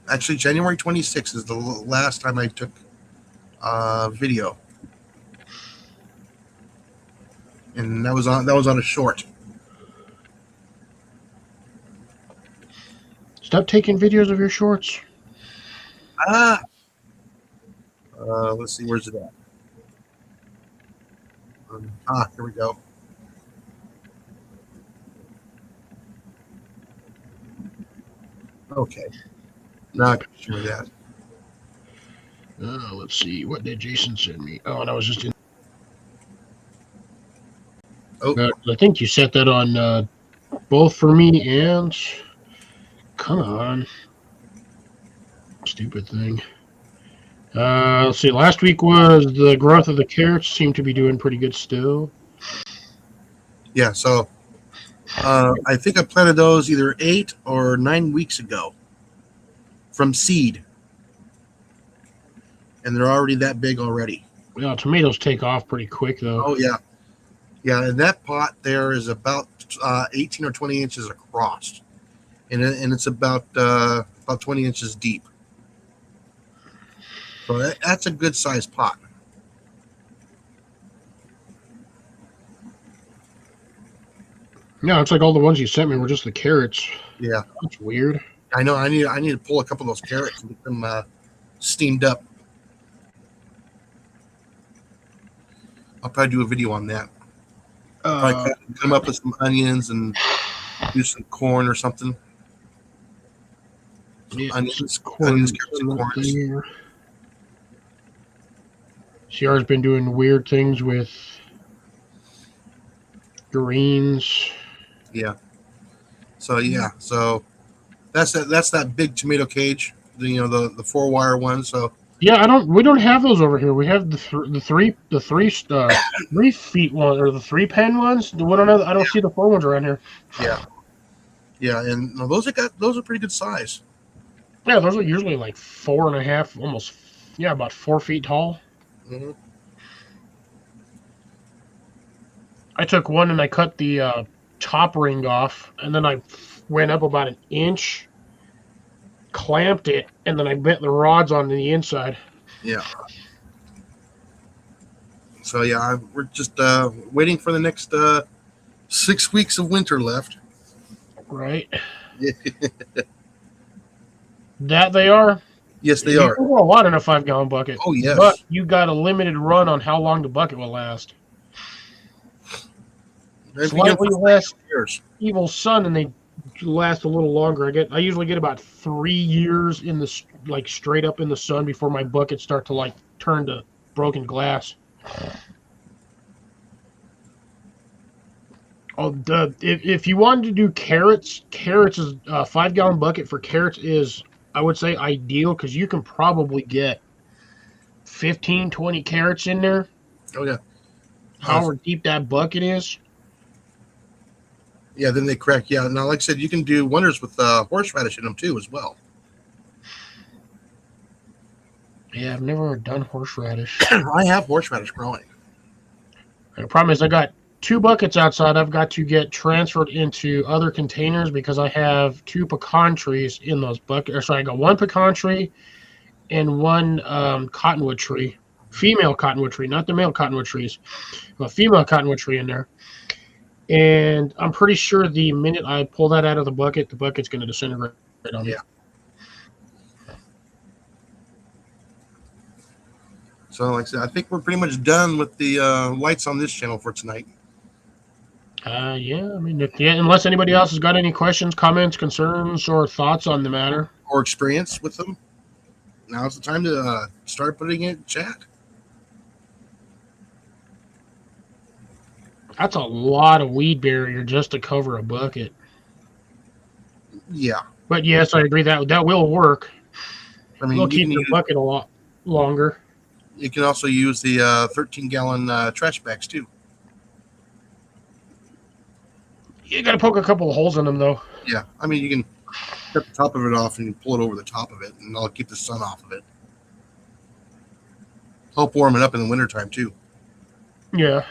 Actually, January 26th is the last time I took video, and that was on a short. Stop taking videos of your shorts. Let's see, where's it at? Here we go. Okay. Now I can show you that. Let's see. What did Jason send me? Oh, and I was just in. Oh. I think you set that on both for me and. Come on. Stupid thing. Let's see. Last week was the growth of the carrots. Seemed to be doing pretty good still. Yeah, so I think I planted those either 8 or 9 weeks ago from seed. And they're already that big already. Well, tomatoes take off pretty quick, though. Oh, yeah. Yeah, and that pot there is about 18 or 20 inches across. And it's about 20 inches deep. So that's a good sized pot. Yeah, it's like all the ones you sent me were just the carrots. Yeah. That's weird. I know. I need to pull a couple of those carrots and get them steamed up. I'll probably do a video on that. Probably cut them up with some onions and do some corn or something. Yeah, Onions, corn. carrots, and corns. CR's been doing weird things with greens. Yeah. So that's that big tomato cage. The 4-wire one. So Yeah, we don't have those over here. We have the 3 feet one or the 3-pen ones. We don't have. I don't see the 4 ones around here. yeah, and those are pretty good size. Yeah, those are usually like 4.5, almost. Yeah, about 4 feet tall. Mm-hmm. I took one and I cut the top ring off, and then I went up about an inch, clamped it, and then I bent the rods on the inside. Yeah. So yeah, we're just waiting for the next 6 weeks of winter left. Right. That they are. Yes, they You are. can grow a lot in a 5-gallon bucket. Oh yes. But you got a limited run on how long the bucket will last. They've been Slightly for less years. Evil Sun, and they last a little longer. I usually get about 3 years in the straight up in the sun before my buckets start to turn to broken glass. Oh, if you wanted to do carrots is a 5-gallon bucket for carrots is, I would say, ideal, because you can probably get 15, 20 carrots in there. Oh yeah. However deep that bucket is. Yeah, then they crack. Yeah, now like I said, you can do wonders with horseradish in them too as well. Yeah, I've never done horseradish. I have horseradish growing. The problem is I got 2 buckets outside I've got to get transferred into other containers because I have 2 pecan trees in those buckets. I got 1 pecan tree and 1 cottonwood tree. Female cottonwood tree, not the male cottonwood trees. A female cottonwood tree in there. And I'm pretty sure the minute I pull that out of the bucket's going to disintegrate on me. Yeah. So like I said, I think we're pretty much done with the lights on this channel for tonight. Yeah, I mean, unless anybody else has got any questions, comments, concerns, or thoughts on the matter. Or experience with them. Now's the time to start putting it in chat. That's a lot of weed barrier just to cover a bucket. Yeah. But yes, I agree that will work. I mean, We'll keep the bucket a lot longer. You can also use the 13-gallon trash bags too. You got to poke a couple of holes in them, though. Yeah, I mean, you can cut the top of it off and you pull it over the top of it, and I'll keep the sun off of it. Help warm it up in the wintertime too. Yeah.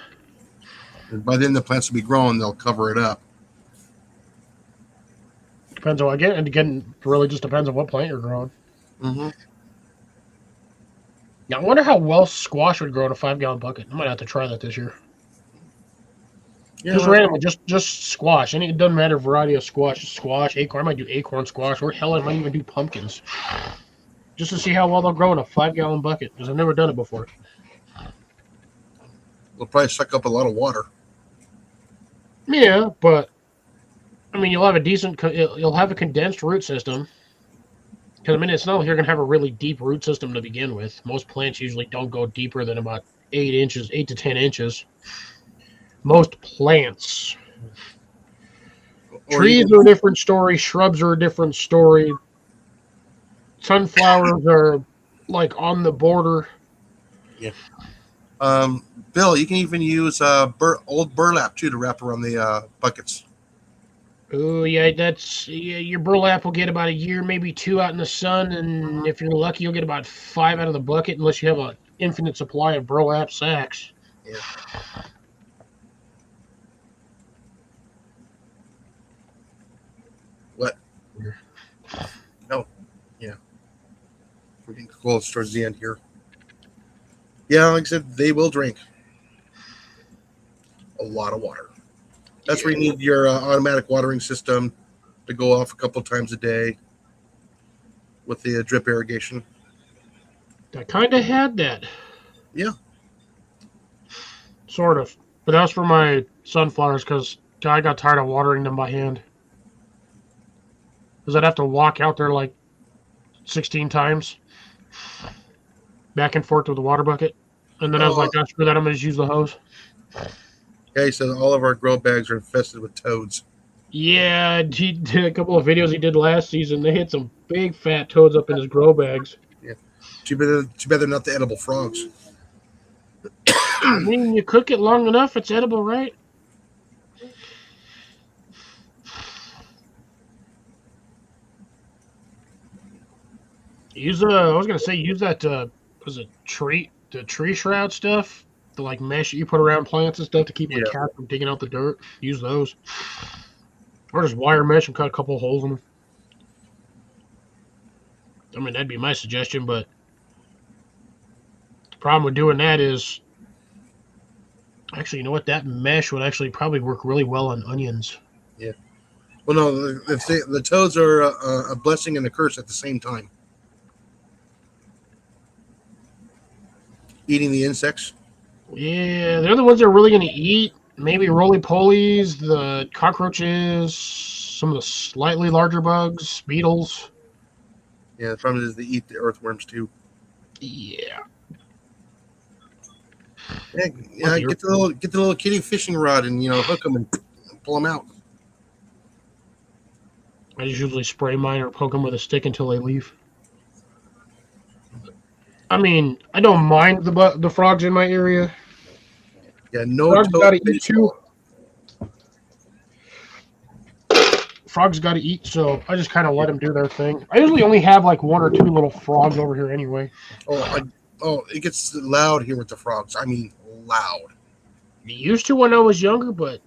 And by then the plants will be growing, they'll cover it up. Depends on, again, it really just depends on what plant you're growing. Mm-hmm. Now, I wonder how well squash would grow in a 5-gallon bucket. I might have to try that this year. Yeah, Just randomly, just squash. It doesn't matter variety of squash. Squash, acorn. I might do acorn squash, or hell, I might even do pumpkins. Just to see how well they'll grow in a 5-gallon bucket, because I've never done it before. They'll probably suck up a lot of water. Yeah, but I mean, you'll have a condensed root system. Because I mean, it's not like you're gonna have a really deep root system to begin with. Most plants usually don't go deeper than about 8 inches, 8 to 10 inches. Most plants. Or you Trees can, are a different story. Shrubs are a different story. Sunflowers are like on the border. Bill, you can even use old burlap too to wrap around the buckets. Oh yeah, your burlap will get about a year, maybe two out in the sun, and if you're lucky, you'll get about 5 out of the bucket, unless you have an infinite supply of burlap sacks. Yeah. What? No. Yeah. We're getting close towards the end here. Yeah, like I said, they will drink a lot of water. That's where you need your automatic watering system to go off a couple times a day with the drip irrigation. I kind of had that. Yeah. Sort of. But that was for my sunflowers because I got tired of watering them by hand. Because I'd have to walk out there like 16 times back and forth with the water bucket. And then I was like, oh, screw that, I'm going to just use the hose. Okay, so all of our grow bags are infested with toads. Yeah, he did a couple of videos he did last season. They hit some big fat toads up in his grow bags. Yeah. Too bad they're not the edible frogs. I mean, you cook it long enough, it's edible, right? Use that was it the tree shroud stuff, the like mesh you put around plants and stuff to keep the cat from digging out the dirt. Use those, or just wire mesh and cut a couple of holes in them. I mean, that'd be my suggestion, but the problem with doing that is, actually, you know what? That mesh would actually probably work really well on onions. Yeah. Well, no, the toads are a blessing and a curse at the same time. Eating the insects. Yeah, they're the ones that are really going to eat. Maybe roly-polies, the cockroaches, some of the slightly larger bugs, beetles. Yeah, the problem is they eat the earthworms too. Yeah. Yeah, get the little kitty fishing rod and hook them and pull them out. I just usually spray mine or poke them with a stick until they leave. I mean, I don't mind the frogs in my area. Yeah, no frogs toad gotta eat baseball. too. Frogs gotta eat, so I just kind of let them do their thing. I usually only have like 1 or 2 little frogs over here anyway. Oh, it gets loud here with the frogs. I mean, loud. It used to when I was younger, but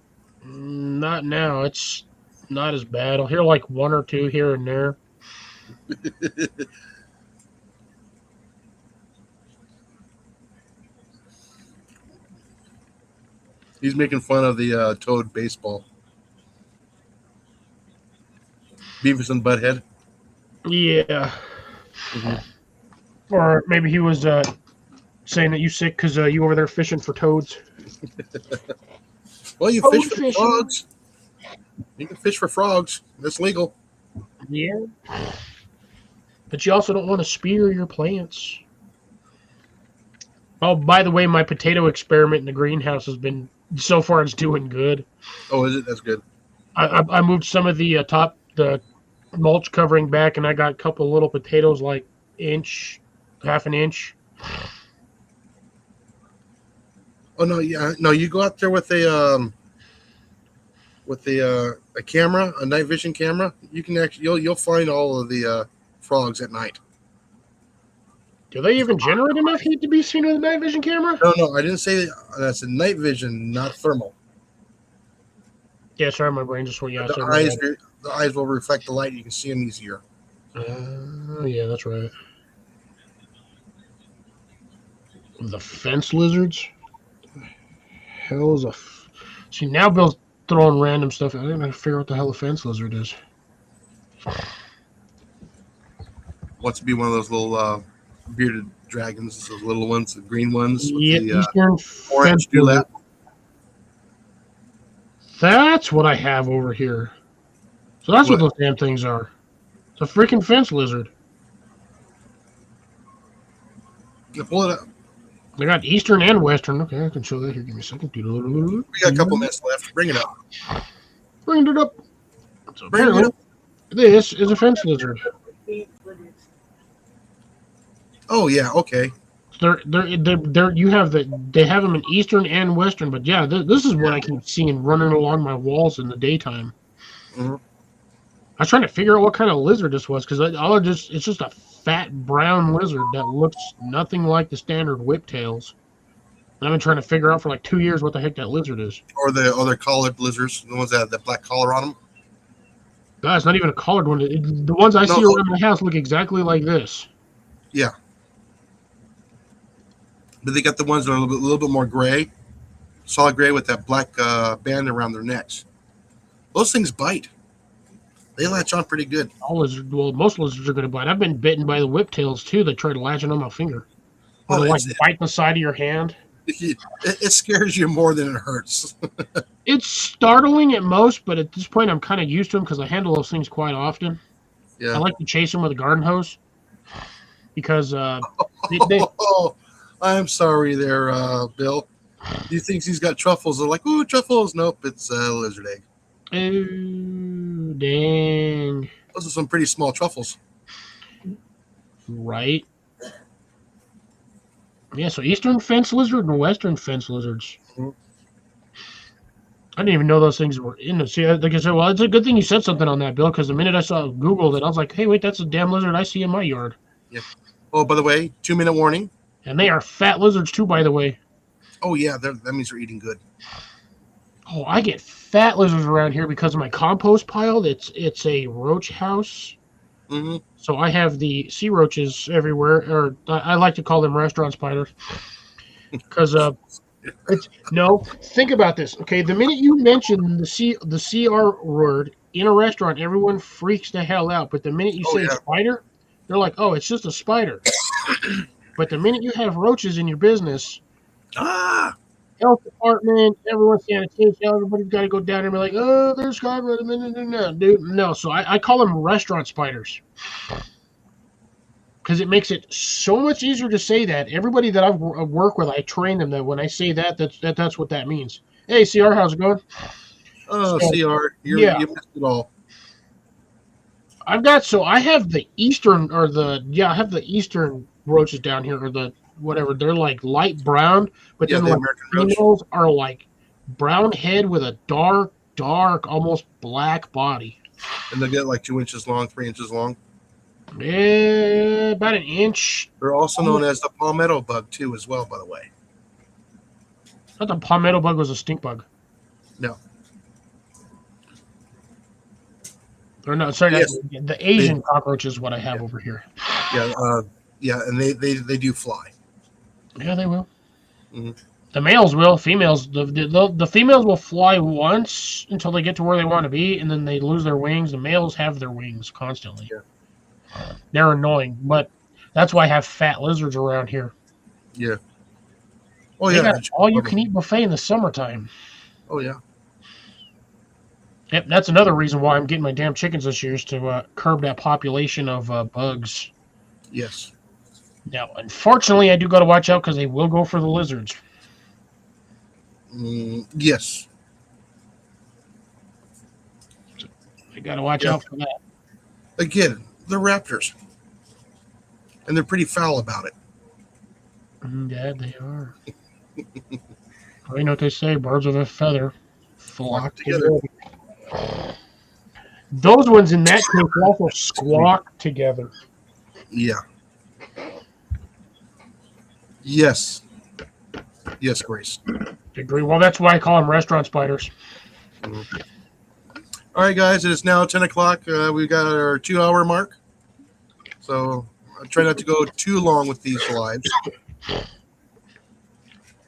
not now. It's not as bad. I'll hear like 1 or 2 here and there. He's making fun of the toad baseball. Beavis and Butthead. Yeah. Mm-hmm. Or maybe he was saying that you sick because you over there fishing for toads. Well, you fish for frogs. You can fish for frogs. That's legal. Yeah. But you also don't want to spear your plants. Oh, by the way, my potato experiment in the greenhouse has been, so far it's doing good. Oh, is it? That's good. I moved some of the the mulch covering back, and I got a couple little potatoes like half an inch. Oh no, yeah, no. You go out there with a camera, a night vision camera. You can actually you'll find all of the frogs at night. Do they even generate enough heat to be seen with a night vision camera? No, I didn't say that's a night vision, not thermal. Yeah, sorry, my brain just went. Yeah, the eyes will reflect the light. You can see them easier. Yeah, that's right. The fence lizards. Hell is see, now Bill's throwing random stuff. I didn't have to figure out what the hell a fence lizard is. Wants to be one of those little bearded dragons, those little ones, the green ones with Yeah, the Eastern orange dewlap. That's what I have over here. So that's what those damn things are. It's a freaking fence lizard. You pull it up. They got Eastern and Western. Okay, I can show that here. Give me a second. We got a couple minutes left. Bring it up. Bring it up. So Bring it apparently, up. this is a fence lizard. Oh yeah. Okay. You have they have them in Eastern and Western, but yeah, this is what I keep seeing running along my walls in the daytime. Mhm. I was trying to figure out what kind of lizard this was because it's just a fat brown lizard that looks nothing like the standard whiptails. And I've been trying to figure out for like 2 years what the heck that lizard is. Or the other collared lizards, the ones that have the black collar on them. God, it's not even a collared one. The ones I see No. around my house look exactly like this. Yeah. But they got the ones that are a little bit more gray, solid gray with that black band around their necks. Those things bite. They latch on pretty good. Most lizards are going to bite. I've been bitten by the whiptails too that try to latch on my finger. Or Oh, like it's- bite the side of your hand. It scares you more than it hurts. It's startling at most, but at this point I'm kind of used to them because I handle those things quite often. I Yeah. like to chase them with a garden hose because they, Oh, I'm sorry there, Bill. He thinks he's got truffles. They're like, ooh, truffles. Nope, it's a lizard egg. oh, dang, Those are some pretty small truffles. right? Yeah, so Eastern fence lizard and Western fence lizards. Mhm. I didn't even know those things were in the. See, like I said, well, it's a good thing you said something on that, Bill, because the minute I saw Googled it, I was like, hey, wait, that's a damn lizard I see in my yard. Oh, by the way, 2-minute warning. And they are fat lizards too, by the way. Oh, yeah, that means they're eating good. Oh, I get fat lizards around here because of my compost pile. It's a roach house. Mm-hmm. So I have the sea roaches everywhere, or I like to call them restaurant spiders. Because think about this. Okay, the minute you mention the CR word in a restaurant, everyone freaks the hell out. But the minute you Oh, say yeah. spider, they're like, oh, it's just a spider. But the minute you have roaches in your business, Ah, health department, everyone's sanitation, everybody's got to go down there and be like, oh, there's God, no, dude, no. So I call them restaurant spiders because it makes it so much easier to say that. Everybody that I work with, I train them that when I say that's what that means. Hey, CR, how's it going? oh, So, CR, yeah. you missed it all. I have the eastern I have the eastern roaches down here, or the whatever. They're like light brown, but Yeah, then the like American roach. females are like brown head with a dark, almost black body. And they'll get like 2 inches long, 3 inches long. About an inch. They're also known as the palmetto bug, too, as well, by the way. I thought the palmetto bug was a stink bug. No. Or no, sorry, Yes. the Asian cockroach is what I have over here. Yeah, and they do fly. Yeah, they will. Mhm. The males will. Females, the females will fly once until they get to where they want to be, and then they lose their wings. The males have their wings constantly. Yeah. They're annoying, but that's why I have fat lizards around here. Yeah. Oh, They yeah. got all-you-can-eat buffet in the summertime. Oh, yeah. Yep, that's another reason why I'm getting my damn chickens this year is to curb that population of bugs. Yes. Now, unfortunately, I do got to watch out because they will go for the lizards. Yes. I got to watch Yeah. out for that. Again, they're raptors. And they're pretty foul about it. Yeah, they are. I know what they say, birds of a feather flock together. Those ones in that case also squawk together. Yeah. Yes. Yes, Grace. Agree. Well, that's why I call them restaurant spiders. All right, guys, it is now 10 o'clock. We've got our 2-hour mark. So I try not to go too long with these lives.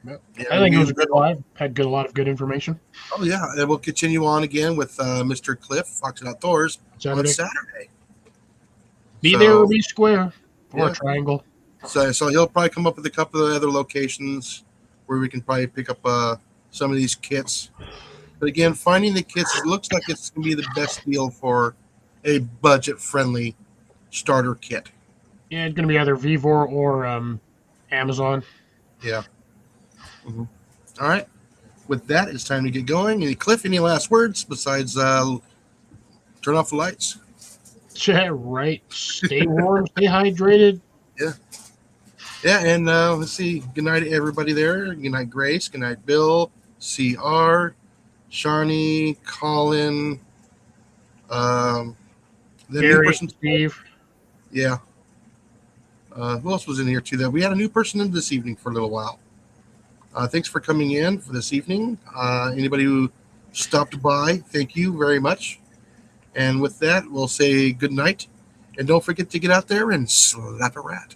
I think it was a good live. Had a lot of good information. Oh, yeah. And we'll continue on again with Mr. Cliff, Fox and Outdoors, on Saturday. Saturday. Be So- there or be square. Or Yeah. a triangle. So he'll probably come up with a couple of other locations where we can probably pick up some of these kits. But again, finding the kits, it looks like it's going to be the best deal for a budget-friendly starter kit. Yeah, it's going to be either Vivor or Amazon. Yeah. All right. With that, it's time to get going. Cliff, any last words besides turn off the lights? Yeah, right. Stay warm, stay hydrated. Yeah, and let's see. Good night to everybody there. Good night, Grace. Good night, Bill, CR, Sharni, Colin, the new Gary, person. Steve. Yeah. Who else was in here too? That we had a new person in this evening for a little while. Thanks for coming in for this evening. Anybody who stopped by, thank you very much. And with that, we'll say good night. And don't forget to get out there and slap a rat.